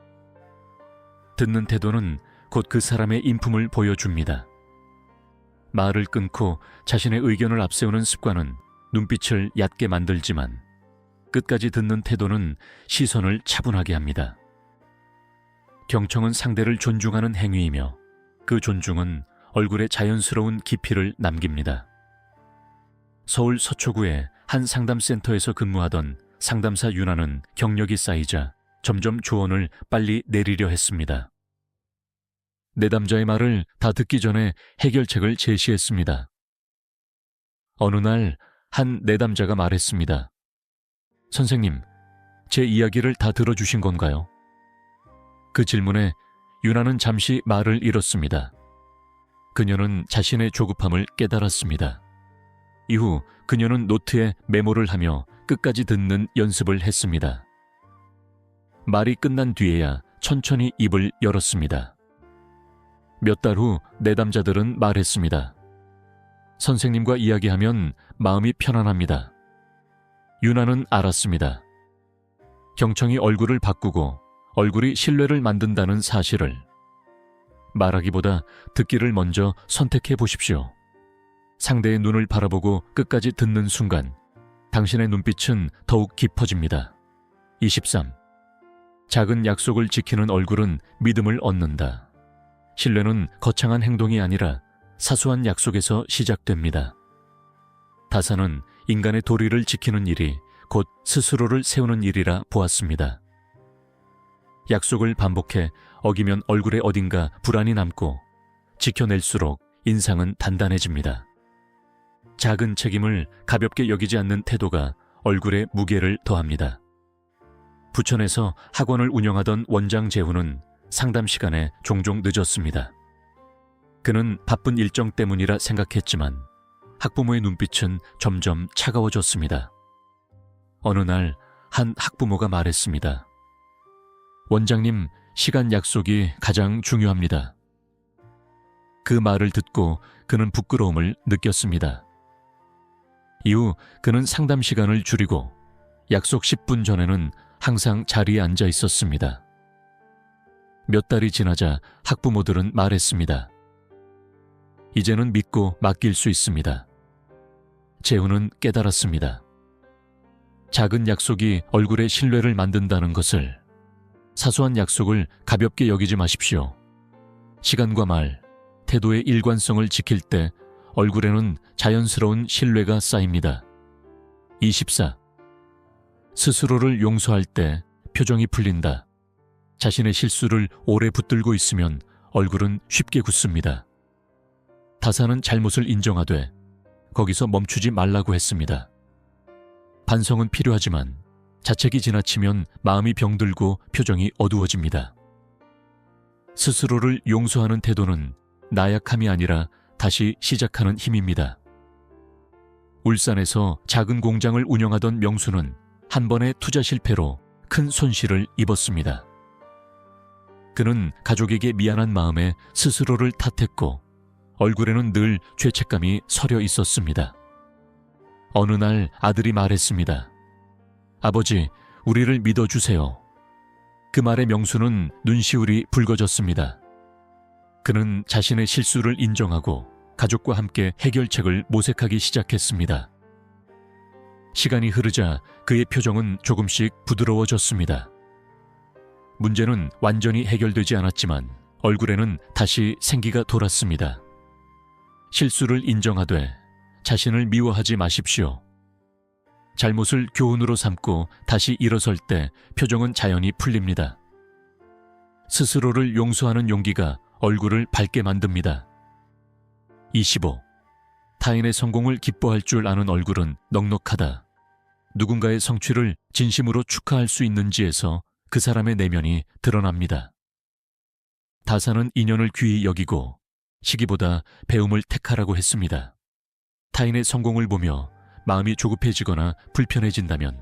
듣는 태도는 곧 그 사람의 인품을 보여줍니다. 말을 끊고 자신의 의견을 앞세우는 습관은 눈빛을 얕게 만들지만 끝까지 듣는 태도는 시선을 차분하게 합니다. 경청은 상대를 존중하는 행위이며 그 존중은 얼굴에 자연스러운 깊이를 남깁니다. 서울 서초구의 한 상담센터에서 근무하던 상담사 윤아는 경력이 쌓이자 점점 조언을 빨리 내리려 했습니다. 내담자의 말을 다 듣기 전에 해결책을 제시했습니다. 어느 날 한 내담자가 말했습니다. 선생님, 제 이야기를 다 들어주신 건가요? 그 질문에 윤아는 잠시 말을 잃었습니다. 그녀는 자신의 조급함을 깨달았습니다. 이후 그녀는 노트에 메모를 하며 끝까지 듣는 연습을 했습니다. 말이 끝난 뒤에야 천천히 입을 열었습니다. 몇 달 후 내담자들은 말했습니다. 선생님과 이야기하면 마음이 편안합니다. 윤아는 알았습니다. 경청이 얼굴을 바꾸고 얼굴이 신뢰를 만든다는 사실을 말하기보다 듣기를 먼저 선택해 보십시오. 상대의 눈을 바라보고 끝까지 듣는 순간 당신의 눈빛은 더욱 깊어집니다. 23. 작은 약속을 지키는 얼굴은 믿음을 얻는다. 신뢰는 거창한 행동이 아니라 사소한 약속에서 시작됩니다. 다사는 인간의 도리를 지키는 일이 곧 스스로를 세우는 일이라 보았습니다. 약속을 반복해 어기면 얼굴에 어딘가 불안이 남고 지켜낼수록 인상은 단단해집니다. 작은 책임을 가볍게 여기지 않는 태도가 얼굴에 무게를 더합니다. 부천에서 학원을 운영하던 원장 재훈은 상담 시간에 종종 늦었습니다. 그는 바쁜 일정 때문이라 생각했지만 학부모의 눈빛은 점점 차가워졌습니다. 어느 날 한 학부모가 말했습니다. 원장님, 시간 약속이 가장 중요합니다. 그 말을 듣고 그는 부끄러움을 느꼈습니다. 이후 그는 상담 시간을 줄이고 약속 10분 전에는 항상 자리에 앉아 있었습니다. 몇 달이 지나자 학부모들은 말했습니다. 이제는 믿고 맡길 수 있습니다. 재훈은 깨달았습니다. 작은 약속이 얼굴에 신뢰를 만든다는 것을. 사소한 약속을 가볍게 여기지 마십시오. 시간과 말, 태도의 일관성을 지킬 때 얼굴에는 자연스러운 신뢰가 쌓입니다. 24. 스스로를 용서할 때 표정이 풀린다. 자신의 실수를 오래 붙들고 있으면 얼굴은 쉽게 굳습니다. 다사는 잘못을 인정하되 거기서 멈추지 말라고 했습니다. 반성은 필요하지만 자책이 지나치면 마음이 병들고 표정이 어두워집니다. 스스로를 용서하는 태도는 나약함이 아니라 다시 시작하는 힘입니다. 울산에서 작은 공장을 운영하던 명수는 한 번의 투자 실패로 큰 손실을 입었습니다. 그는 가족에게 미안한 마음에 스스로를 탓했고 얼굴에는 늘 죄책감이 서려 있었습니다. 어느 날 아들이 말했습니다. 아버지, 우리를 믿어주세요. 그 말에 명수는 눈시울이 붉어졌습니다. 그는 자신의 실수를 인정하고 가족과 함께 해결책을 모색하기 시작했습니다. 시간이 흐르자 그의 표정은 조금씩 부드러워졌습니다. 문제는 완전히 해결되지 않았지만 얼굴에는 다시 생기가 돌았습니다. 실수를 인정하되 자신을 미워하지 마십시오. 잘못을 교훈으로 삼고 다시 일어설 때 표정은 자연히 풀립니다. 스스로를 용서하는 용기가 얼굴을 밝게 만듭니다. 25. 타인의 성공을 기뻐할 줄 아는 얼굴은 넉넉하다. 누군가의 성취를 진심으로 축하할 수 있는지에서 그 사람의 내면이 드러납니다. 다사는 인연을 귀히 여기고 시기보다 배움을 택하라고 했습니다. 타인의 성공을 보며 마음이 조급해지거나 불편해진다면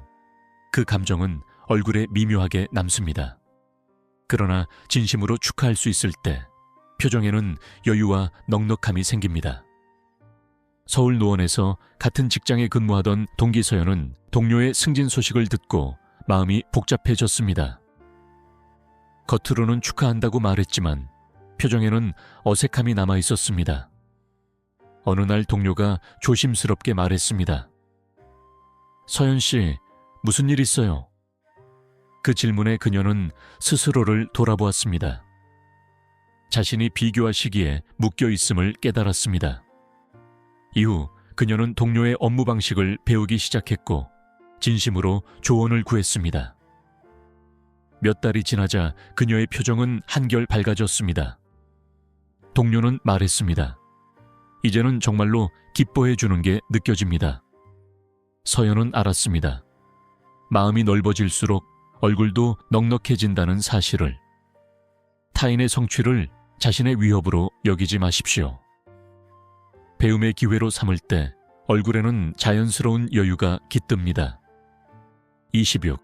그 감정은 얼굴에 미묘하게 남습니다. 그러나 진심으로 축하할 수 있을 때 표정에는 여유와 넉넉함이 생깁니다. 서울 노원에서 같은 직장에 근무하던 동기 서연은 동료의 승진 소식을 듣고 마음이 복잡해졌습니다. 겉으로는 축하한다고 말했지만 표정에는 어색함이 남아 있었습니다. 어느 날 동료가 조심스럽게 말했습니다. 서연 씨, 무슨 일 있어요? 그 질문에 그녀는 스스로를 돌아보았습니다. 자신이 비교와 시기에 묶여 있음을 깨달았습니다. 이후 그녀는 동료의 업무 방식을 배우기 시작했고 진심으로 조언을 구했습니다. 몇 달이 지나자 그녀의 표정은 한결 밝아졌습니다. 동료는 말했습니다. 이제는 정말로 기뻐해 주는 게 느껴집니다. 서연은 알았습니다. 마음이 넓어질수록 얼굴도 넉넉해진다는 사실을. 타인의 성취를 자신의 위협으로 여기지 마십시오. 배움의 기회로 삼을 때 얼굴에는 자연스러운 여유가 깃듭니다. 26.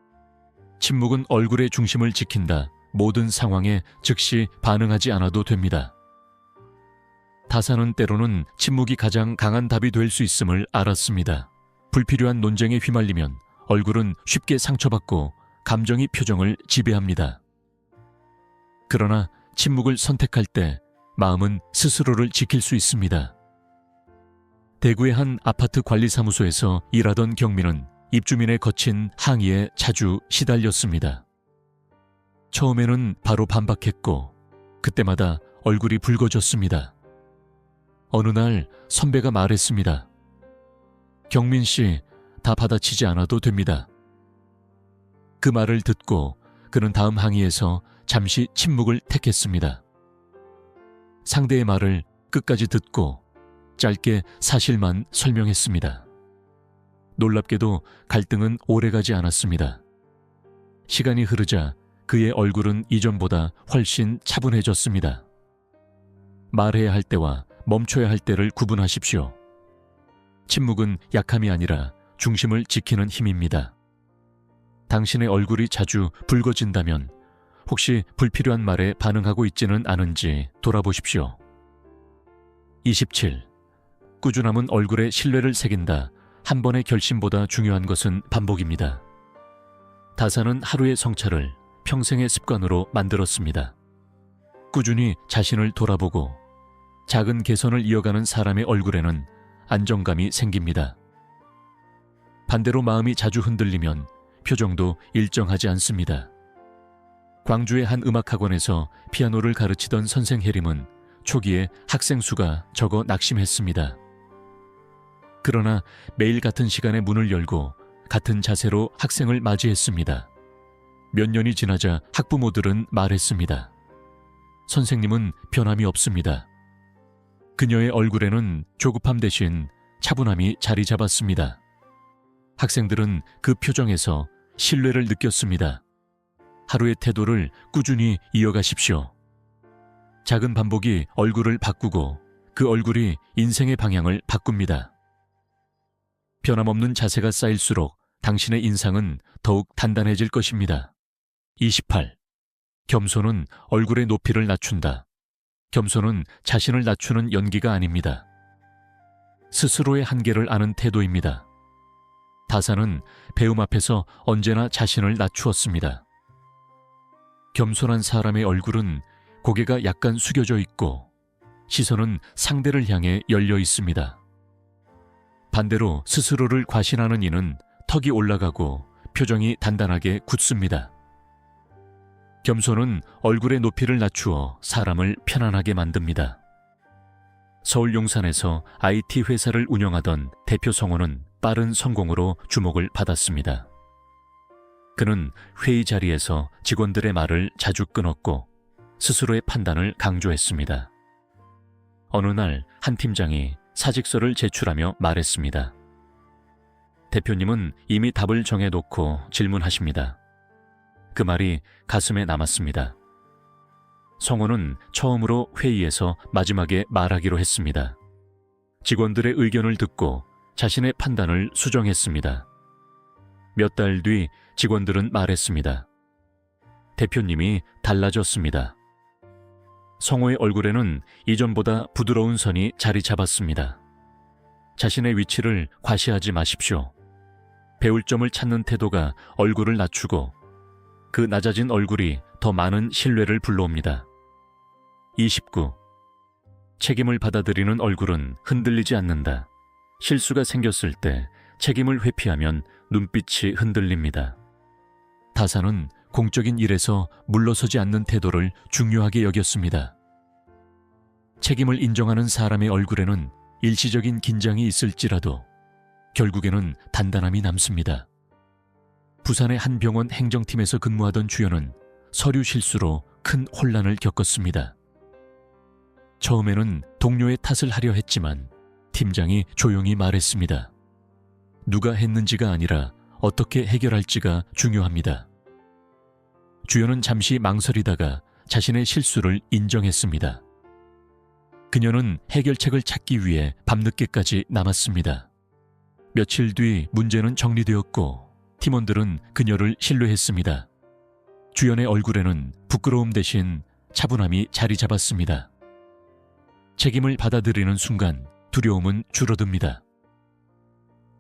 침묵은 얼굴의 중심을 지킨다. 모든 상황에 즉시 반응하지 않아도 됩니다. 다사는 때로는 침묵이 가장 강한 답이 될 수 있음을 알았습니다. 불필요한 논쟁에 휘말리면 얼굴은 쉽게 상처받고 감정이 표정을 지배합니다. 그러나 침묵을 선택할 때 마음은 스스로를 지킬 수 있습니다. 대구의 한 아파트 관리사무소에서 일하던 경민은 입주민의 거친 항의에 자주 시달렸습니다. 처음에는 바로 반박했고 그때마다 얼굴이 붉어졌습니다. 어느 날 선배가 말했습니다. 경민 씨, 다 받아치지 않아도 됩니다. 그 말을 듣고 그는 다음 항의에서 잠시 침묵을 택했습니다. 상대의 말을 끝까지 듣고 짧게 사실만 설명했습니다. 놀랍게도 갈등은 오래가지 않았습니다. 시간이 흐르자 그의 얼굴은 이전보다 훨씬 차분해졌습니다. 말해야 할 때와 멈춰야 할 때를 구분하십시오. 침묵은 약함이 아니라 중심을 지키는 힘입니다. 당신의 얼굴이 자주 붉어진다면 혹시 불필요한 말에 반응하고 있지는 않은지 돌아보십시오. 27. 꾸준함은 얼굴에 신뢰를 새긴다. 한 번의 결심보다 중요한 것은 반복입니다. 다사는 하루의 성찰을 평생의 습관으로 만들었습니다. 꾸준히 자신을 돌아보고 작은 개선을 이어가는 사람의 얼굴에는 안정감이 생깁니다. 반대로 마음이 자주 흔들리면 표정도 일정하지 않습니다. 광주의 한 음악학원에서 피아노를 가르치던 선생 해림은 초기에 학생 수가 적어 낙심했습니다. 그러나 매일 같은 시간에 문을 열고 같은 자세로 학생을 맞이했습니다. 몇 년이 지나자 학부모들은 말했습니다. 선생님은 변함이 없습니다. 그녀의 얼굴에는 조급함 대신 차분함이 자리 잡았습니다. 학생들은 그 표정에서 신뢰를 느꼈습니다. 하루의 태도를 꾸준히 이어가십시오. 작은 반복이 얼굴을 바꾸고 그 얼굴이 인생의 방향을 바꿉니다. 변함없는 자세가 쌓일수록 당신의 인상은 더욱 단단해질 것입니다. 28. 겸손은 얼굴의 높이를 낮춘다. 겸손은 자신을 낮추는 연기가 아닙니다. 스스로의 한계를 아는 태도입니다. 다사는 배움 앞에서 언제나 자신을 낮추었습니다. 겸손한 사람의 얼굴은 고개가 약간 숙여져 있고 시선은 상대를 향해 열려 있습니다. 반대로 스스로를 과신하는 이는 턱이 올라가고 표정이 단단하게 굳습니다. 겸손은 얼굴의 높이를 낮추어 사람을 편안하게 만듭니다. 서울 용산에서 IT 회사를 운영하던 대표 성호는 빠른 성공으로 주목을 받았습니다. 그는 회의 자리에서 직원들의 말을 자주 끊었고 스스로의 판단을 강조했습니다. 어느 날 한 팀장이 사직서를 제출하며 말했습니다. 대표님은 이미 답을 정해놓고 질문하십니다. 그 말이 가슴에 남았습니다. 성호는 처음으로 회의에서 마지막에 말하기로 했습니다. 직원들의 의견을 듣고 자신의 판단을 수정했습니다. 몇 달 뒤 직원들은 말했습니다. 대표님이 달라졌습니다. 성호의 얼굴에는 이전보다 부드러운 선이 자리 잡았습니다. 자신의 위치를 과시하지 마십시오. 배울 점을 찾는 태도가 얼굴을 낮추고 그 낮아진 얼굴이 더 많은 신뢰를 불러옵니다. 29. 책임을 받아들이는 얼굴은 흔들리지 않는다. 실수가 생겼을 때 책임을 회피하면 눈빛이 흔들립니다. 다사는 공적인 일에서 물러서지 않는 태도를 중요하게 여겼습니다. 책임을 인정하는 사람의 얼굴에는 일시적인 긴장이 있을지라도 결국에는 단단함이 남습니다. 부산의 한 병원 행정팀에서 근무하던 주연은 서류 실수로 큰 혼란을 겪었습니다. 처음에는 동료의 탓을 하려 했지만 팀장이 조용히 말했습니다. 누가 했는지가 아니라 어떻게 해결할지가 중요합니다. 주연은 잠시 망설이다가 자신의 실수를 인정했습니다. 그녀는 해결책을 찾기 위해 밤늦게까지 남았습니다. 며칠 뒤 문제는 정리되었고 팀원들은 그녀를 신뢰했습니다. 주연의 얼굴에는 부끄러움 대신 차분함이 자리 잡았습니다. 책임을 받아들이는 순간 두려움은 줄어듭니다.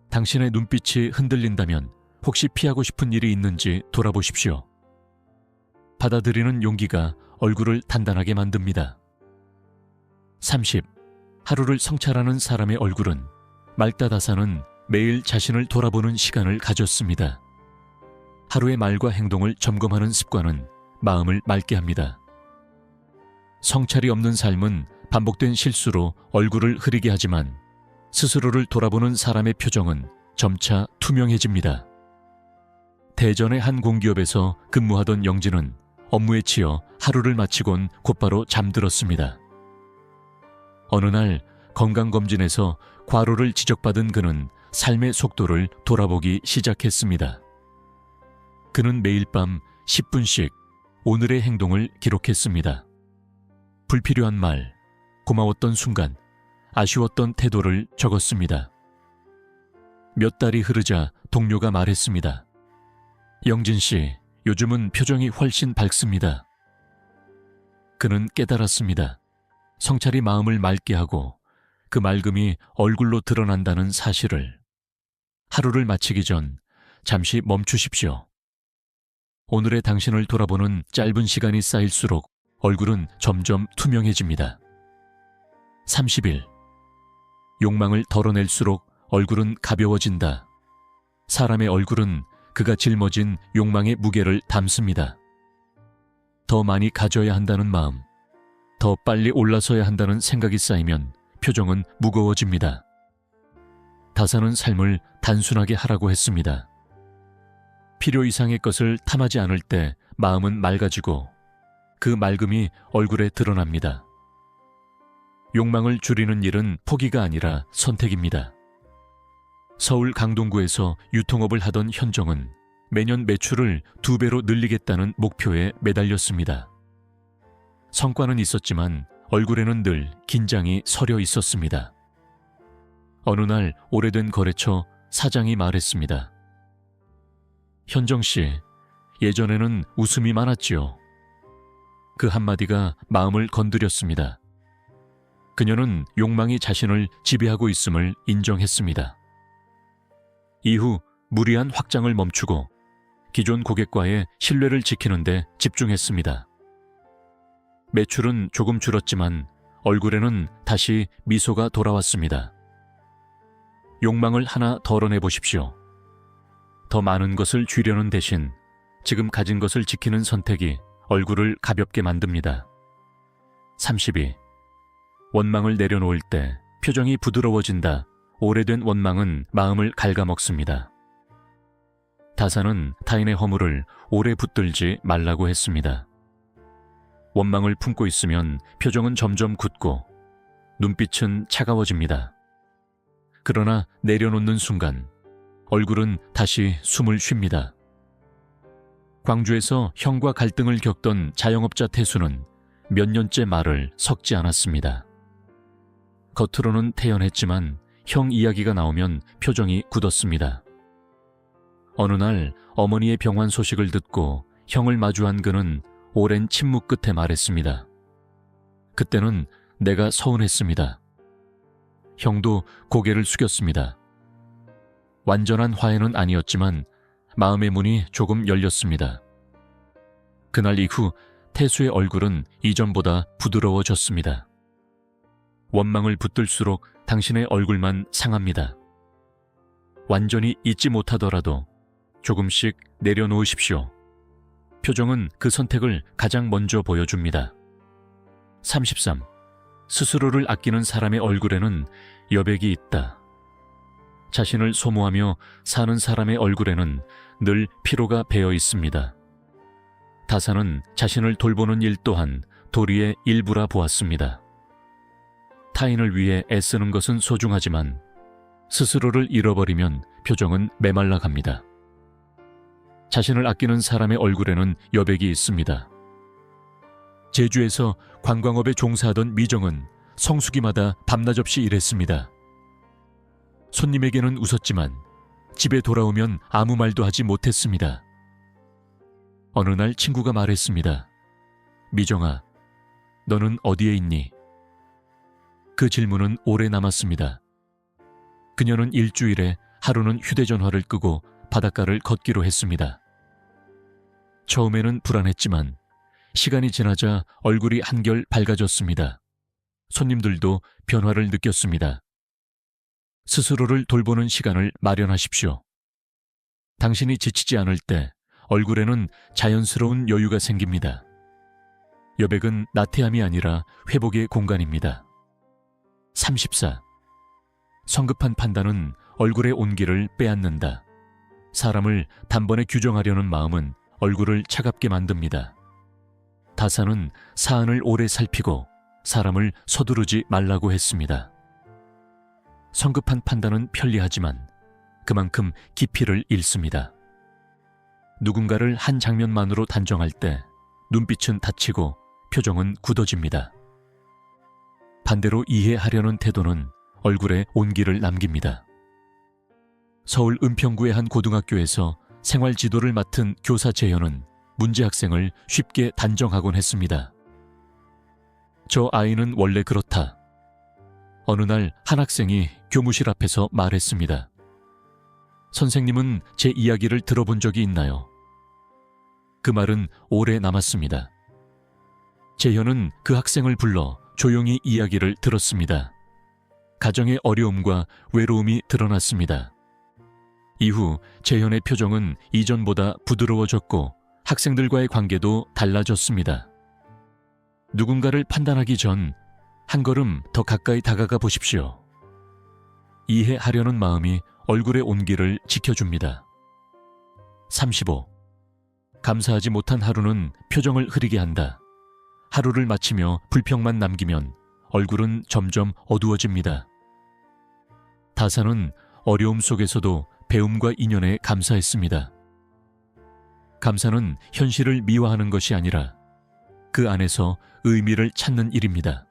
당신의 눈빛이 흔들린다면 혹시 피하고 싶은 일이 있는지 돌아보십시오. 받아들이는 용기가 얼굴을 단단하게 만듭니다. 30. 하루를 성찰하는 사람의 얼굴은 말다다사는 매일 자신을 돌아보는 시간을 가졌습니다. 하루의 말과 행동을 점검하는 습관은 마음을 맑게 합니다. 성찰이 없는 삶은 반복된 실수로 얼굴을 흐리게 하지만 스스로를 돌아보는 사람의 표정은 점차 투명해집니다. 대전의 한 공기업에서 근무하던 영진은 업무에 치여 하루를 마치곤 곧바로 잠들었습니다. 어느 날 건강검진에서 과로를 지적받은 그는 삶의 속도를 돌아보기 시작했습니다. 그는 매일 밤 10분씩 오늘의 행동을 기록했습니다. 불필요한 말, 고마웠던 순간, 아쉬웠던 태도를 적었습니다. 몇 달이 흐르자 동료가 말했습니다. 영진 씨, 요즘은 표정이 훨씬 밝습니다. 그는 깨달았습니다. 성찰이 마음을 맑게 하고 그 맑음이 얼굴로 드러난다는 사실을. 하루를 마치기 전 잠시 멈추십시오. 오늘의 당신을 돌아보는 짧은 시간이 쌓일수록 얼굴은 점점 투명해집니다. 30일. 욕망을 덜어낼수록 얼굴은 가벼워진다. 사람의 얼굴은 그가 짊어진 욕망의 무게를 담습니다. 더 많이 가져야 한다는 마음, 더 빨리 올라서야 한다는 생각이 쌓이면 표정은 무거워집니다. 다사는 삶을 단순하게 하라고 했습니다. 필요 이상의 것을 탐하지 않을 때 마음은 맑아지고 그 맑음이 얼굴에 드러납니다. 욕망을 줄이는 일은 포기가 아니라 선택입니다. 서울 강동구에서 유통업을 하던 현정은 매년 매출을 2배로 늘리겠다는 목표에 매달렸습니다. 성과는 있었지만 얼굴에는 늘 긴장이 서려 있었습니다. 어느 날 오래된 거래처 사장이 말했습니다. 현정 씨, 예전에는 웃음이 많았지요. 그 한마디가 마음을 건드렸습니다. 그녀는 욕망이 자신을 지배하고 있음을 인정했습니다. 이후 무리한 확장을 멈추고 기존 고객과의 신뢰를 지키는 데 집중했습니다. 매출은 조금 줄었지만 얼굴에는 다시 미소가 돌아왔습니다. 욕망을 하나 덜어내 보십시오. 더 많은 것을 쥐려는 대신 지금 가진 것을 지키는 선택이 얼굴을 가볍게 만듭니다. 32. 원망을 내려놓을 때 표정이 부드러워진다. 오래된 원망은 마음을 갉아먹습니다. 다사는 타인의 허물을 오래 붙들지 말라고 했습니다. 원망을 품고 있으면 표정은 점점 굳고 눈빛은 차가워집니다. 그러나 내려놓는 순간 얼굴은 다시 숨을 쉽니다. 광주에서 형과 갈등을 겪던 자영업자 태수는 몇 년째 말을 섞지 않았습니다. 겉으로는 태연했지만 형 이야기가 나오면 표정이 굳었습니다. 어느 날 어머니의 병환 소식을 듣고 형을 마주한 그는 오랜 침묵 끝에 말했습니다. 그때는 내가 서운했습니다. 형도 고개를 숙였습니다. 완전한 화해는 아니었지만 마음의 문이 조금 열렸습니다. 그날 이후 태수의 얼굴은 이전보다 부드러워졌습니다. 원망을 붙들수록 당신의 얼굴만 상합니다. 완전히 잊지 못하더라도 조금씩 내려놓으십시오. 표정은 그 선택을 가장 먼저 보여줍니다. 33. 스스로를 아끼는 사람의 얼굴에는 여백이 있다. 자신을 소모하며 사는 사람의 얼굴에는 늘 피로가 배어 있습니다. 다사는 자신을 돌보는 일 또한 도리의 일부라 보았습니다. 타인을 위해 애쓰는 것은 소중하지만 스스로를 잃어버리면 표정은 메말라 갑니다. 자신을 아끼는 사람의 얼굴에는 여백이 있습니다. 제주에서 관광업에 종사하던 미정은 성수기마다 밤낮 없이 일했습니다. 손님에게는 웃었지만 집에 돌아오면 아무 말도 하지 못했습니다. 어느 날 친구가 말했습니다. 미정아, 너는 어디에 있니? 그 질문은 오래 남았습니다. 그녀는 일주일에 하루는 휴대전화를 끄고 바닷가를 걷기로 했습니다. 처음에는 불안했지만 시간이 지나자 얼굴이 한결 밝아졌습니다. 손님들도 변화를 느꼈습니다. 스스로를 돌보는 시간을 마련하십시오. 당신이 지치지 않을 때 얼굴에는 자연스러운 여유가 생깁니다. 여백은 나태함이 아니라 회복의 공간입니다. 34. 성급한 판단은 얼굴의 온기를 빼앗는다. 사람을 단번에 규정하려는 마음은 얼굴을 차갑게 만듭니다. 다사는 사안을 오래 살피고 사람을 서두르지 말라고 했습니다. 성급한 판단은 편리하지만 그만큼 깊이를 잃습니다. 누군가를 한 장면만으로 단정할 때 눈빛은 다치고 표정은 굳어집니다. 반대로 이해하려는 태도는 얼굴에 온기를 남깁니다. 서울 은평구의 한 고등학교에서 생활 지도를 맡은 교사 재현은 문제 학생을 쉽게 단정하곤 했습니다. 저 아이는 원래 그렇다. 어느 날 한 학생이 교무실 앞에서 말했습니다. 선생님은 제 이야기를 들어본 적이 있나요? 그 말은 오래 남았습니다. 재현은 그 학생을 불러 조용히 이야기를 들었습니다. 가정의 어려움과 외로움이 드러났습니다. 이후 재현의 표정은 이전보다 부드러워졌고 학생들과의 관계도 달라졌습니다. 누군가를 판단하기 전 한 걸음 더 가까이 다가가 보십시오. 이해하려는 마음이 얼굴의 온기를 지켜줍니다. 35. 감사하지 못한 하루는 표정을 흐리게 한다. 하루를 마치며 불평만 남기면 얼굴은 점점 어두워집니다. 다사는 어려움 속에서도 배움과 인연에 감사했습니다. 감사는 현실을 미화하는 것이 아니라 그 안에서 의미를 찾는 일입니다.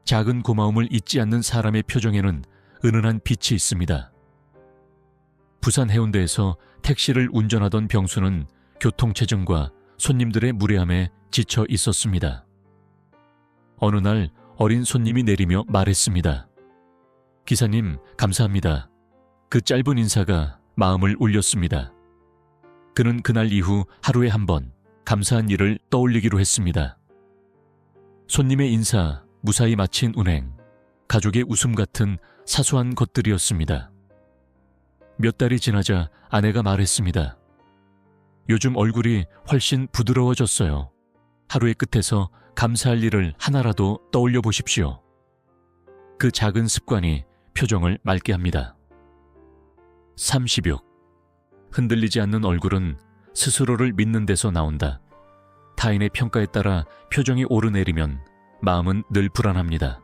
작은 고마움을 잊지 않는 사람의 표정에는 은은한 빛이 있습니다. 부산 해운대에서 택시를 운전하던 병수는 교통체증과 손님들의 무례함에 지쳐 있었습니다. 어느 날 어린 손님이 내리며 말했습니다. 기사님, 감사합니다. 그 짧은 인사가 마음을 울렸습니다. 그는 그날 이후 하루에 한 번 감사한 일을 떠올리기로 했습니다. 손님의 인사, 무사히 마친 운행, 가족의 웃음 같은 사소한 것들이었습니다. 몇 달이 지나자 아내가 말했습니다. 요즘 얼굴이 훨씬 부드러워졌어요. 하루의 끝에서 감사할 일을 하나라도 떠올려 보십시오. 그 작은 습관이 표정을 맑게 합니다. 36. 흔들리지 않는 얼굴은 스스로를 믿는 데서 나온다. 타인의 평가에 따라 표정이 오르내리면 마음은 늘 불안합니다.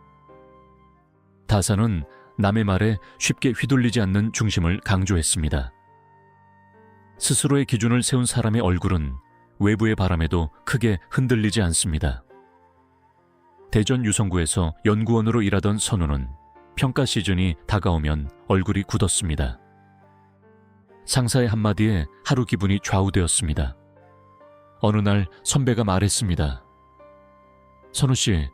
다사는 남의 말에 쉽게 휘둘리지 않는 중심을 강조했습니다. 스스로의 기준을 세운 사람의 얼굴은 외부의 바람에도 크게 흔들리지 않습니다. 대전 유성구에서 연구원으로 일하던 선우는 평가 시즌이 다가오면 얼굴이 굳었습니다. 상사의 한마디에 하루 기분이 좌우되었습니다. 어느 날 선배가 말했습니다. 선우 씨,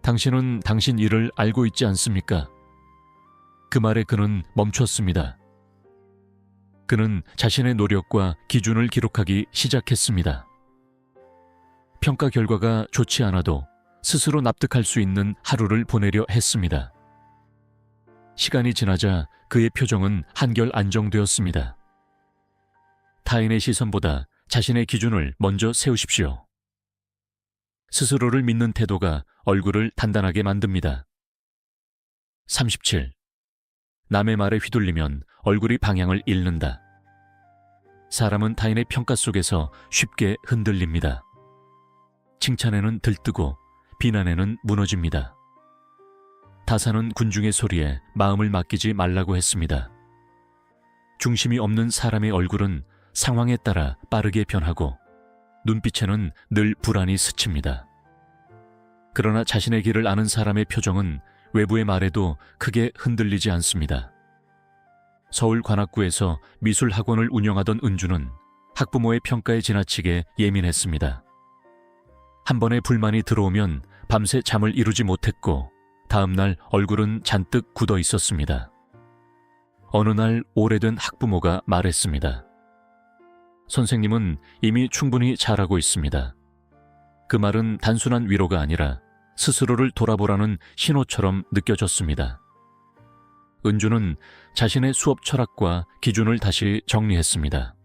당신은 당신 일을 알고 있지 않습니까? 그 말에 그는 멈췄습니다. 그는 자신의 노력과 기준을 기록하기 시작했습니다. 평가 결과가 좋지 않아도 스스로 납득할 수 있는 하루를 보내려 했습니다. 시간이 지나자 그의 표정은 한결 안정되었습니다. 타인의 시선보다 자신의 기준을 먼저 세우십시오. 스스로를 믿는 태도가 얼굴을 단단하게 만듭니다. 37. 남의 말에 휘둘리면 얼굴이 방향을 잃는다. 사람은 타인의 평가 속에서 쉽게 흔들립니다. 칭찬에는 들뜨고 비난에는 무너집니다. 다사는 군중의 소리에 마음을 맡기지 말라고 했습니다. 중심이 없는 사람의 얼굴은 상황에 따라 빠르게 변하고 눈빛에는 늘 불안이 스칩니다. 그러나 자신의 길을 아는 사람의 표정은 외부의 말에도 크게 흔들리지 않습니다. 서울 관악구에서 미술학원을 운영하던 은주는 학부모의 평가에 지나치게 예민했습니다. 한 번의 불만이 들어오면 밤새 잠을 이루지 못했고 다음 날 얼굴은 잔뜩 굳어 있었습니다. 어느 날 오래된 학부모가 말했습니다. 선생님은 이미 충분히 잘하고 있습니다. 그 말은 단순한 위로가 아니라 스스로를 돌아보라는 신호처럼 느껴졌습니다. 은주는 자신의 수업 철학과 기준을 다시 정리했습니다.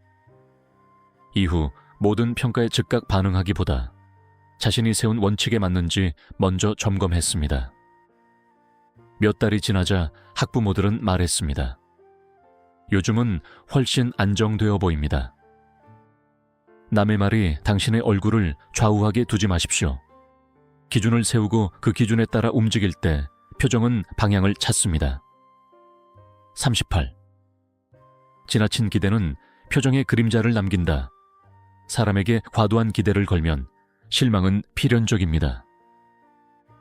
이후 모든 평가에 즉각 반응하기보다 자신이 세운 원칙에 맞는지 먼저 점검했습니다. 몇 달이 지나자 학부모들은 말했습니다. 요즘은 훨씬 안정되어 보입니다. 남의 말이 당신의 얼굴을 좌우하게 두지 마십시오. 기준을 세우고 그 기준에 따라 움직일 때 표정은 방향을 찾습니다. 38. 지나친 기대는 표정에 그림자를 남긴다. 사람에게 과도한 기대를 걸면 실망은 필연적입니다.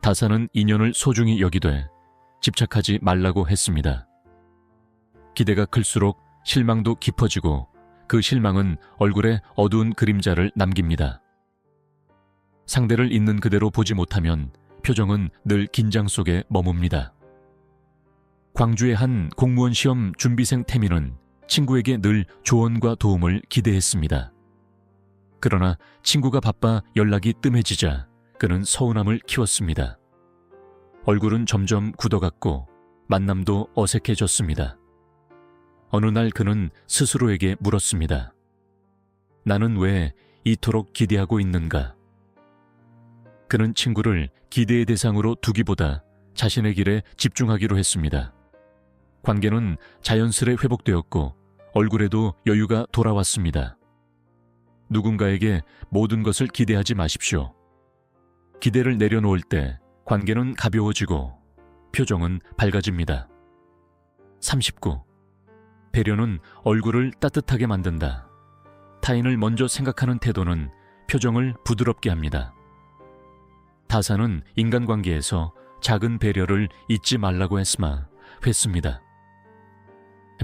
다사는 인연을 소중히 여기되 집착하지 말라고 했습니다. 기대가 클수록 실망도 깊어지고 그 실망은 얼굴에 어두운 그림자를 남깁니다. 상대를 있는 그대로 보지 못하면 표정은 늘 긴장 속에 머뭅니다. 광주의 한 공무원 시험 준비생 태민은 친구에게 늘 조언과 도움을 기대했습니다. 그러나 친구가 바빠 연락이 뜸해지자 그는 서운함을 키웠습니다. 얼굴은 점점 굳어갔고 만남도 어색해졌습니다. 어느 날 그는 스스로에게 물었습니다. 나는 왜 이토록 기대하고 있는가? 그는 친구를 기대의 대상으로 두기보다 자신의 길에 집중하기로 했습니다. 관계는 자연스레 회복되었고 얼굴에도 여유가 돌아왔습니다. 누군가에게 모든 것을 기대하지 마십시오. 기대를 내려놓을 때 관계는 가벼워지고 표정은 밝아집니다. 39. 배려는 얼굴을 따뜻하게 만든다. 타인을 먼저 생각하는 태도는 표정을 부드럽게 합니다. 다사는 인간관계에서 작은 배려를 잊지 말라고 했습니다.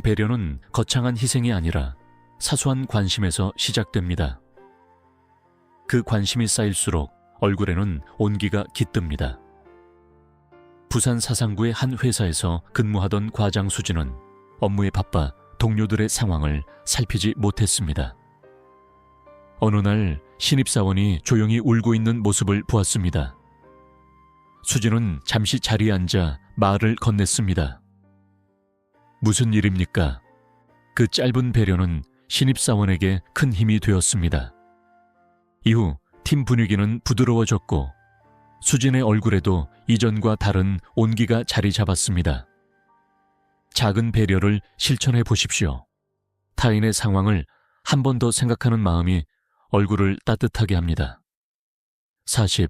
배려는 거창한 희생이 아니라 사소한 관심에서 시작됩니다. 그 관심이 쌓일수록 얼굴에는 온기가 깃듭니다. 부산 사상구의 한 회사에서 근무하던 과장 수진은 업무에 바빠 동료들의 상황을 살피지 못했습니다. 어느 날 신입사원이 조용히 울고 있는 모습을 보았습니다. 수진은 잠시 자리에 앉아 말을 건넸습니다. 무슨 일입니까? 그 짧은 배려는 신입사원에게 큰 힘이 되었습니다. 이후 팀 분위기는 부드러워졌고 수진의 얼굴에도 이전과 다른 온기가 자리 잡았습니다. 작은 배려를 실천해 보십시오. 타인의 상황을 한 번 더 생각하는 마음이 얼굴을 따뜻하게 합니다. 40.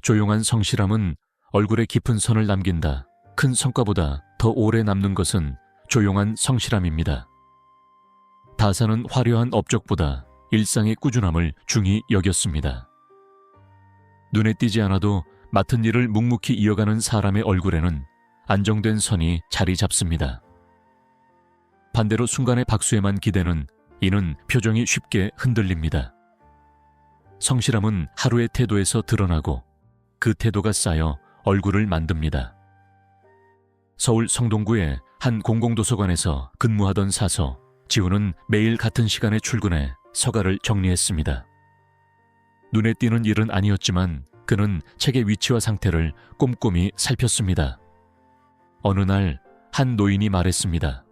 조용한 성실함은 얼굴에 깊은 선을 남긴다. 큰 성과보다 더 오래 남는 것은 조용한 성실함입니다. 다사는 화려한 업적보다 일상의 꾸준함을 중히 여겼습니다. 눈에 띄지 않아도 맡은 일을 묵묵히 이어가는 사람의 얼굴에는 안정된 선이 자리 잡습니다. 반대로 순간의 박수에만 기대는 이는 표정이 쉽게 흔들립니다. 성실함은 하루의 태도에서 드러나고 그 태도가 쌓여 얼굴을 만듭니다. 서울 성동구의 한 공공도서관에서 근무하던 사서 지훈은 매일 같은 시간에 출근해 서가를 정리했습니다. 눈에 띄는 일은 아니었지만 그는 책의 위치와 상태를 꼼꼼히 살폈습니다. 어느 날 한 노인이 말했습니다.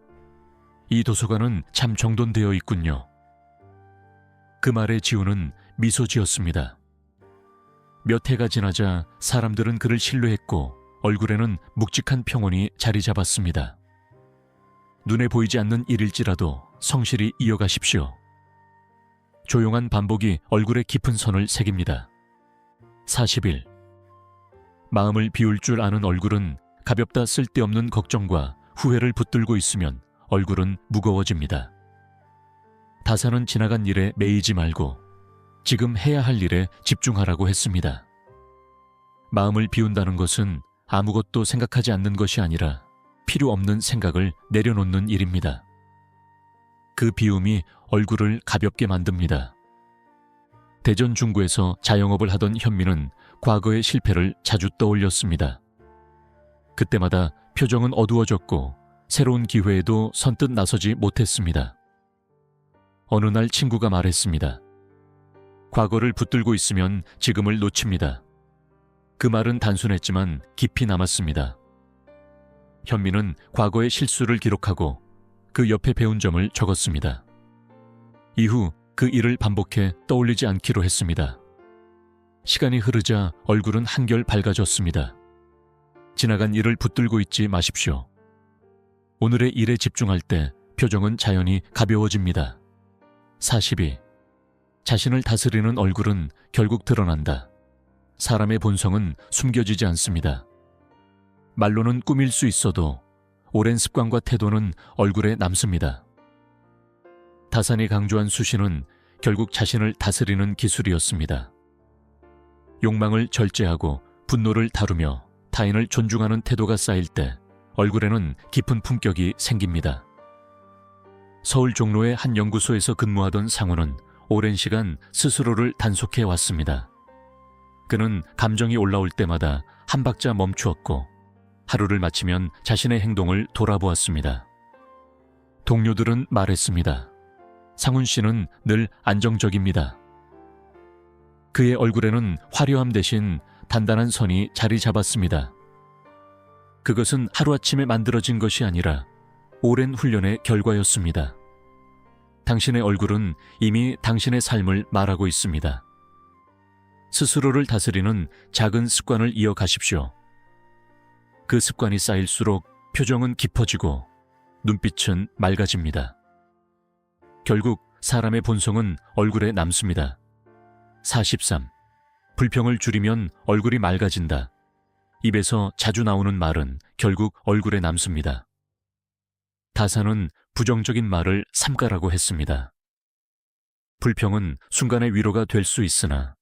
이 도서관은 참 정돈되어 있군요. 그 말에 지훈은 미소 지었습니다. 몇 해가 지나자 사람들은 그를 신뢰했고 얼굴에는 묵직한 평온이 자리 잡았습니다. 눈에 보이지 않는 일일지라도 성실히 이어가십시오. 조용한 반복이 얼굴에 깊은 선을 새깁니다. 41. 마음을 비울 줄 아는 얼굴은 가볍다 쓸데없는 걱정과 후회를 붙들고 있으면 얼굴은 무거워집니다. 다사는 지나간 일에 매이지 말고 지금 해야 할 일에 집중하라고 했습니다. 마음을 비운다는 것은 아무것도 생각하지 않는 것이 아니라 필요 없는 생각을 내려놓는 일입니다. 그 비움이 얼굴을 가볍게 만듭니다. 대전 중구에서 자영업을 하던 현미는 과거의 실패를 자주 떠올렸습니다. 그때마다 표정은 어두워졌고 새로운 기회에도 선뜻 나서지 못했습니다. 어느 날 친구가 말했습니다. 과거를 붙들고 있으면 지금을 놓칩니다. 그 말은 단순했지만 깊이 남았습니다. 현미는 과거의 실수를 기록하고 그 옆에 배운 점을 적었습니다. 이후 그 일을 반복해 떠올리지 않기로 했습니다. 시간이 흐르자 얼굴은 한결 밝아졌습니다. 지나간 일을 붙들고 있지 마십시오. 오늘의 일에 집중할 때 표정은 자연히 가벼워집니다. 42. 자신을 다스리는 얼굴은 결국 드러난다. 사람의 본성은 숨겨지지 않습니다. 말로는 꾸밀 수 있어도 오랜 습관과 태도는 얼굴에 남습니다. 다산이 강조한 수신은 결국 자신을 다스리는 기술이었습니다. 욕망을 절제하고 분노를 다루며 타인을 존중하는 태도가 쌓일 때 얼굴에는 깊은 품격이 생깁니다. 서울 종로의 한 연구소에서 근무하던 상우는 오랜 시간 스스로를 단속해 왔습니다. 그는 감정이 올라올 때마다 한 박자 멈추었고 하루를 마치면 자신의 행동을 돌아보았습니다. 동료들은 말했습니다. 상훈 씨는 늘 안정적입니다. 그의 얼굴에는 화려함 대신 단단한 선이 자리 잡았습니다. 그것은 하루아침에 만들어진 것이 아니라 오랜 훈련의 결과였습니다. 당신의 얼굴은 이미 당신의 삶을 말하고 있습니다. 스스로를 다스리는 작은 습관을 이어가십시오. 그 습관이 쌓일수록 표정은 깊어지고 눈빛은 맑아집니다. 결국 사람의 본성은 얼굴에 남습니다. 43. 불평을 줄이면 얼굴이 맑아진다. 입에서 자주 나오는 말은 결국 얼굴에 남습니다. 다산은 부정적인 말을 삼가라고 했습니다. 불평은 순간의 위로가 될 수 있으나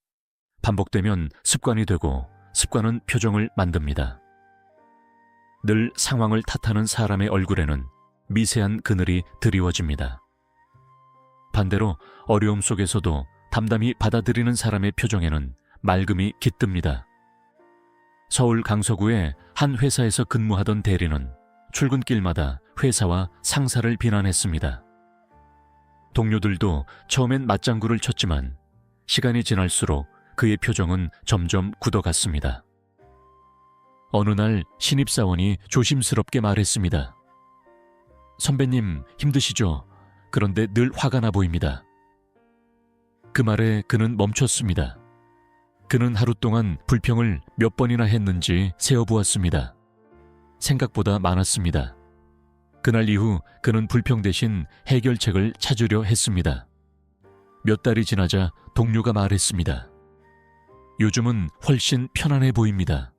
반복되면 습관이 되고 습관은 표정을 만듭니다. 늘 상황을 탓하는 사람의 얼굴에는 미세한 그늘이 드리워집니다. 반대로 어려움 속에서도 담담히 받아들이는 사람의 표정에는 맑음이 깃듭니다. 서울 강서구의 한 회사에서 근무하던 대리는 출근길마다 회사와 상사를 비난했습니다. 동료들도 처음엔 맞장구를 쳤지만 시간이 지날수록 그의 표정은 점점 굳어갔습니다. 어느 날 신입사원이 조심스럽게 말했습니다. 선배님, 힘드시죠? 그런데 늘 화가 나 보입니다. 그 말에 그는 멈췄습니다. 그는 하루 동안 불평을 몇 번이나 했는지 세어보았습니다. 생각보다 많았습니다. 그날 이후 그는 불평 대신 해결책을 찾으려 했습니다. 몇 달이 지나자 동료가 말했습니다. 요즘은 훨씬 편안해 보입니다.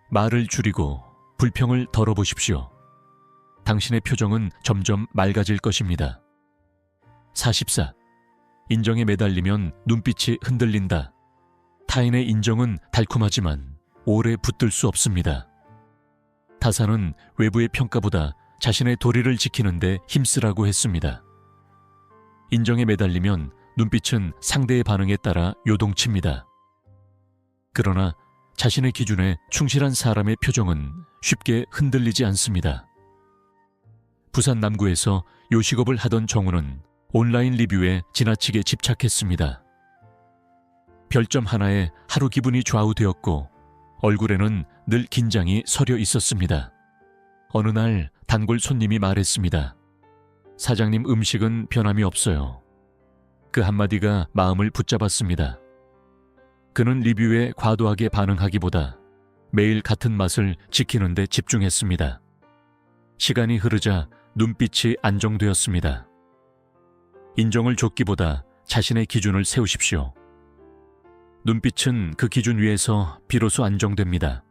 말을 줄이고 불평을 덜어보십시오. 당신의 표정은 점점 맑아질 것입니다. 44. 인정에 매달리면 눈빛이 흔들린다. 타인의 인정은 달콤하지만 오래 붙들 수 없습니다. 다산은 외부의 평가보다 자신의 도리를 지키는 데 힘쓰라고 했습니다. 인정에 매달리면 눈빛은 상대의 반응에 따라 요동칩니다. 그러나 자신의 기준에 충실한 사람의 표정은 쉽게 흔들리지 않습니다. 부산 남구에서 요식업을 하던 정우는 온라인 리뷰에 지나치게 집착했습니다. 별점 하나에 하루 기분이 좌우되었고 얼굴에는 늘 긴장이 서려 있었습니다. 어느 날 단골 손님이 말했습니다. 사장님 음식은 변함이 없어요. 그 한마디가 마음을 붙잡았습니다. 그는 리뷰에 과도하게 반응하기보다 매일 같은 맛을 지키는 데 집중했습니다. 시간이 흐르자 눈빛이 안정되었습니다. 인정을 줬기보다 자신의 기준을 세우십시오. 눈빛은 그 기준 위에서 비로소 안정됩니다.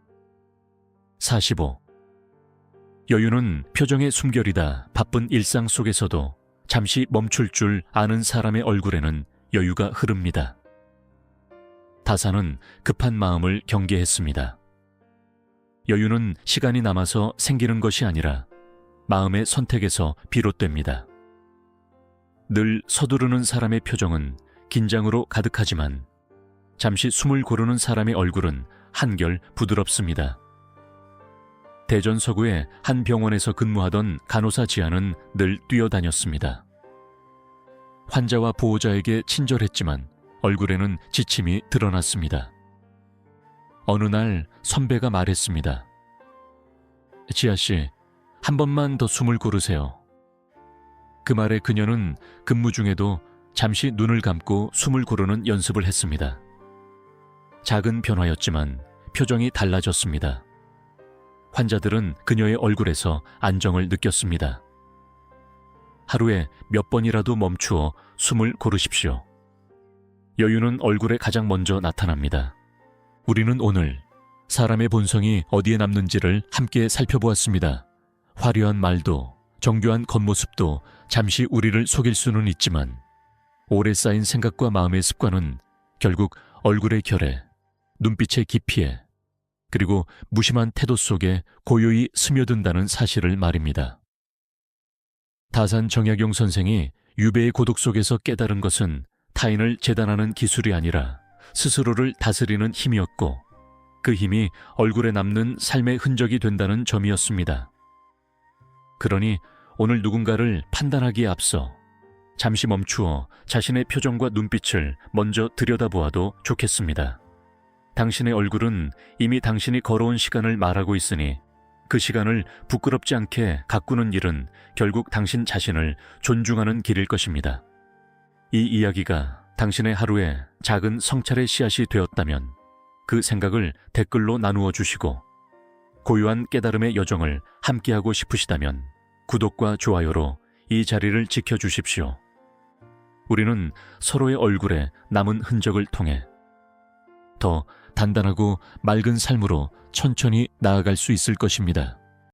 45. 여유는 표정의 숨결이다. 바쁜 일상 속에서도 잠시 멈출 줄 아는 사람의 얼굴에는 여유가 흐릅니다. 다산은 급한 마음을 경계했습니다. 여유는 시간이 남아서 생기는 것이 아니라 마음의 선택에서 비롯됩니다. 늘 서두르는 사람의 표정은 긴장으로 가득하지만 잠시 숨을 고르는 사람의 얼굴은 한결 부드럽습니다. 대전 서구의 한 병원에서 근무하던 간호사 지아는 늘 뛰어다녔습니다. 환자와 보호자에게 친절했지만 얼굴에는 지침이 드러났습니다. 어느 날 선배가 말했습니다. 지아 씨, 한 번만 더 숨을 고르세요. 그 말에 그녀는 근무 중에도 잠시 눈을 감고 숨을 고르는 연습을 했습니다. 작은 변화였지만 표정이 달라졌습니다. 환자들은 그녀의 얼굴에서 안정을 느꼈습니다. 하루에 몇 번이라도 멈추어 숨을 고르십시오. 여유는 얼굴에 가장 먼저 나타납니다. 우리는 오늘 사람의 본성이 어디에 남는지를 함께 살펴보았습니다. 화려한 말도 정교한 겉모습도 잠시 우리를 속일 수는 있지만 오래 쌓인 생각과 마음의 습관은 결국 얼굴의 결에, 눈빛의 깊이에, 그리고 무심한 태도 속에 고요히 스며든다는 사실을 말입니다. 다산 정약용 선생이 유배의 고독 속에서 깨달은 것은 타인을 재단하는 기술이 아니라 스스로를 다스리는 힘이었고 그 힘이 얼굴에 남는 삶의 흔적이 된다는 점이었습니다. 그러니 오늘 누군가를 판단하기에 앞서 잠시 멈추어 자신의 표정과 눈빛을 먼저 들여다보아도 좋겠습니다. 당신의 얼굴은 이미 당신이 걸어온 시간을 말하고 있으니 그 시간을 부끄럽지 않게 가꾸는 일은 결국 당신 자신을 존중하는 길일 것입니다. 이 이야기가 당신의 하루에 작은 성찰의 씨앗이 되었다면 그 생각을 댓글로 나누어 주시고 고요한 깨달음의 여정을 함께하고 싶으시다면 구독과 좋아요로 이 자리를 지켜주십시오. 우리는 서로의 얼굴에 남은 흔적을 통해 더 단단하고 맑은 삶으로 천천히 나아갈 수 있을 것입니다.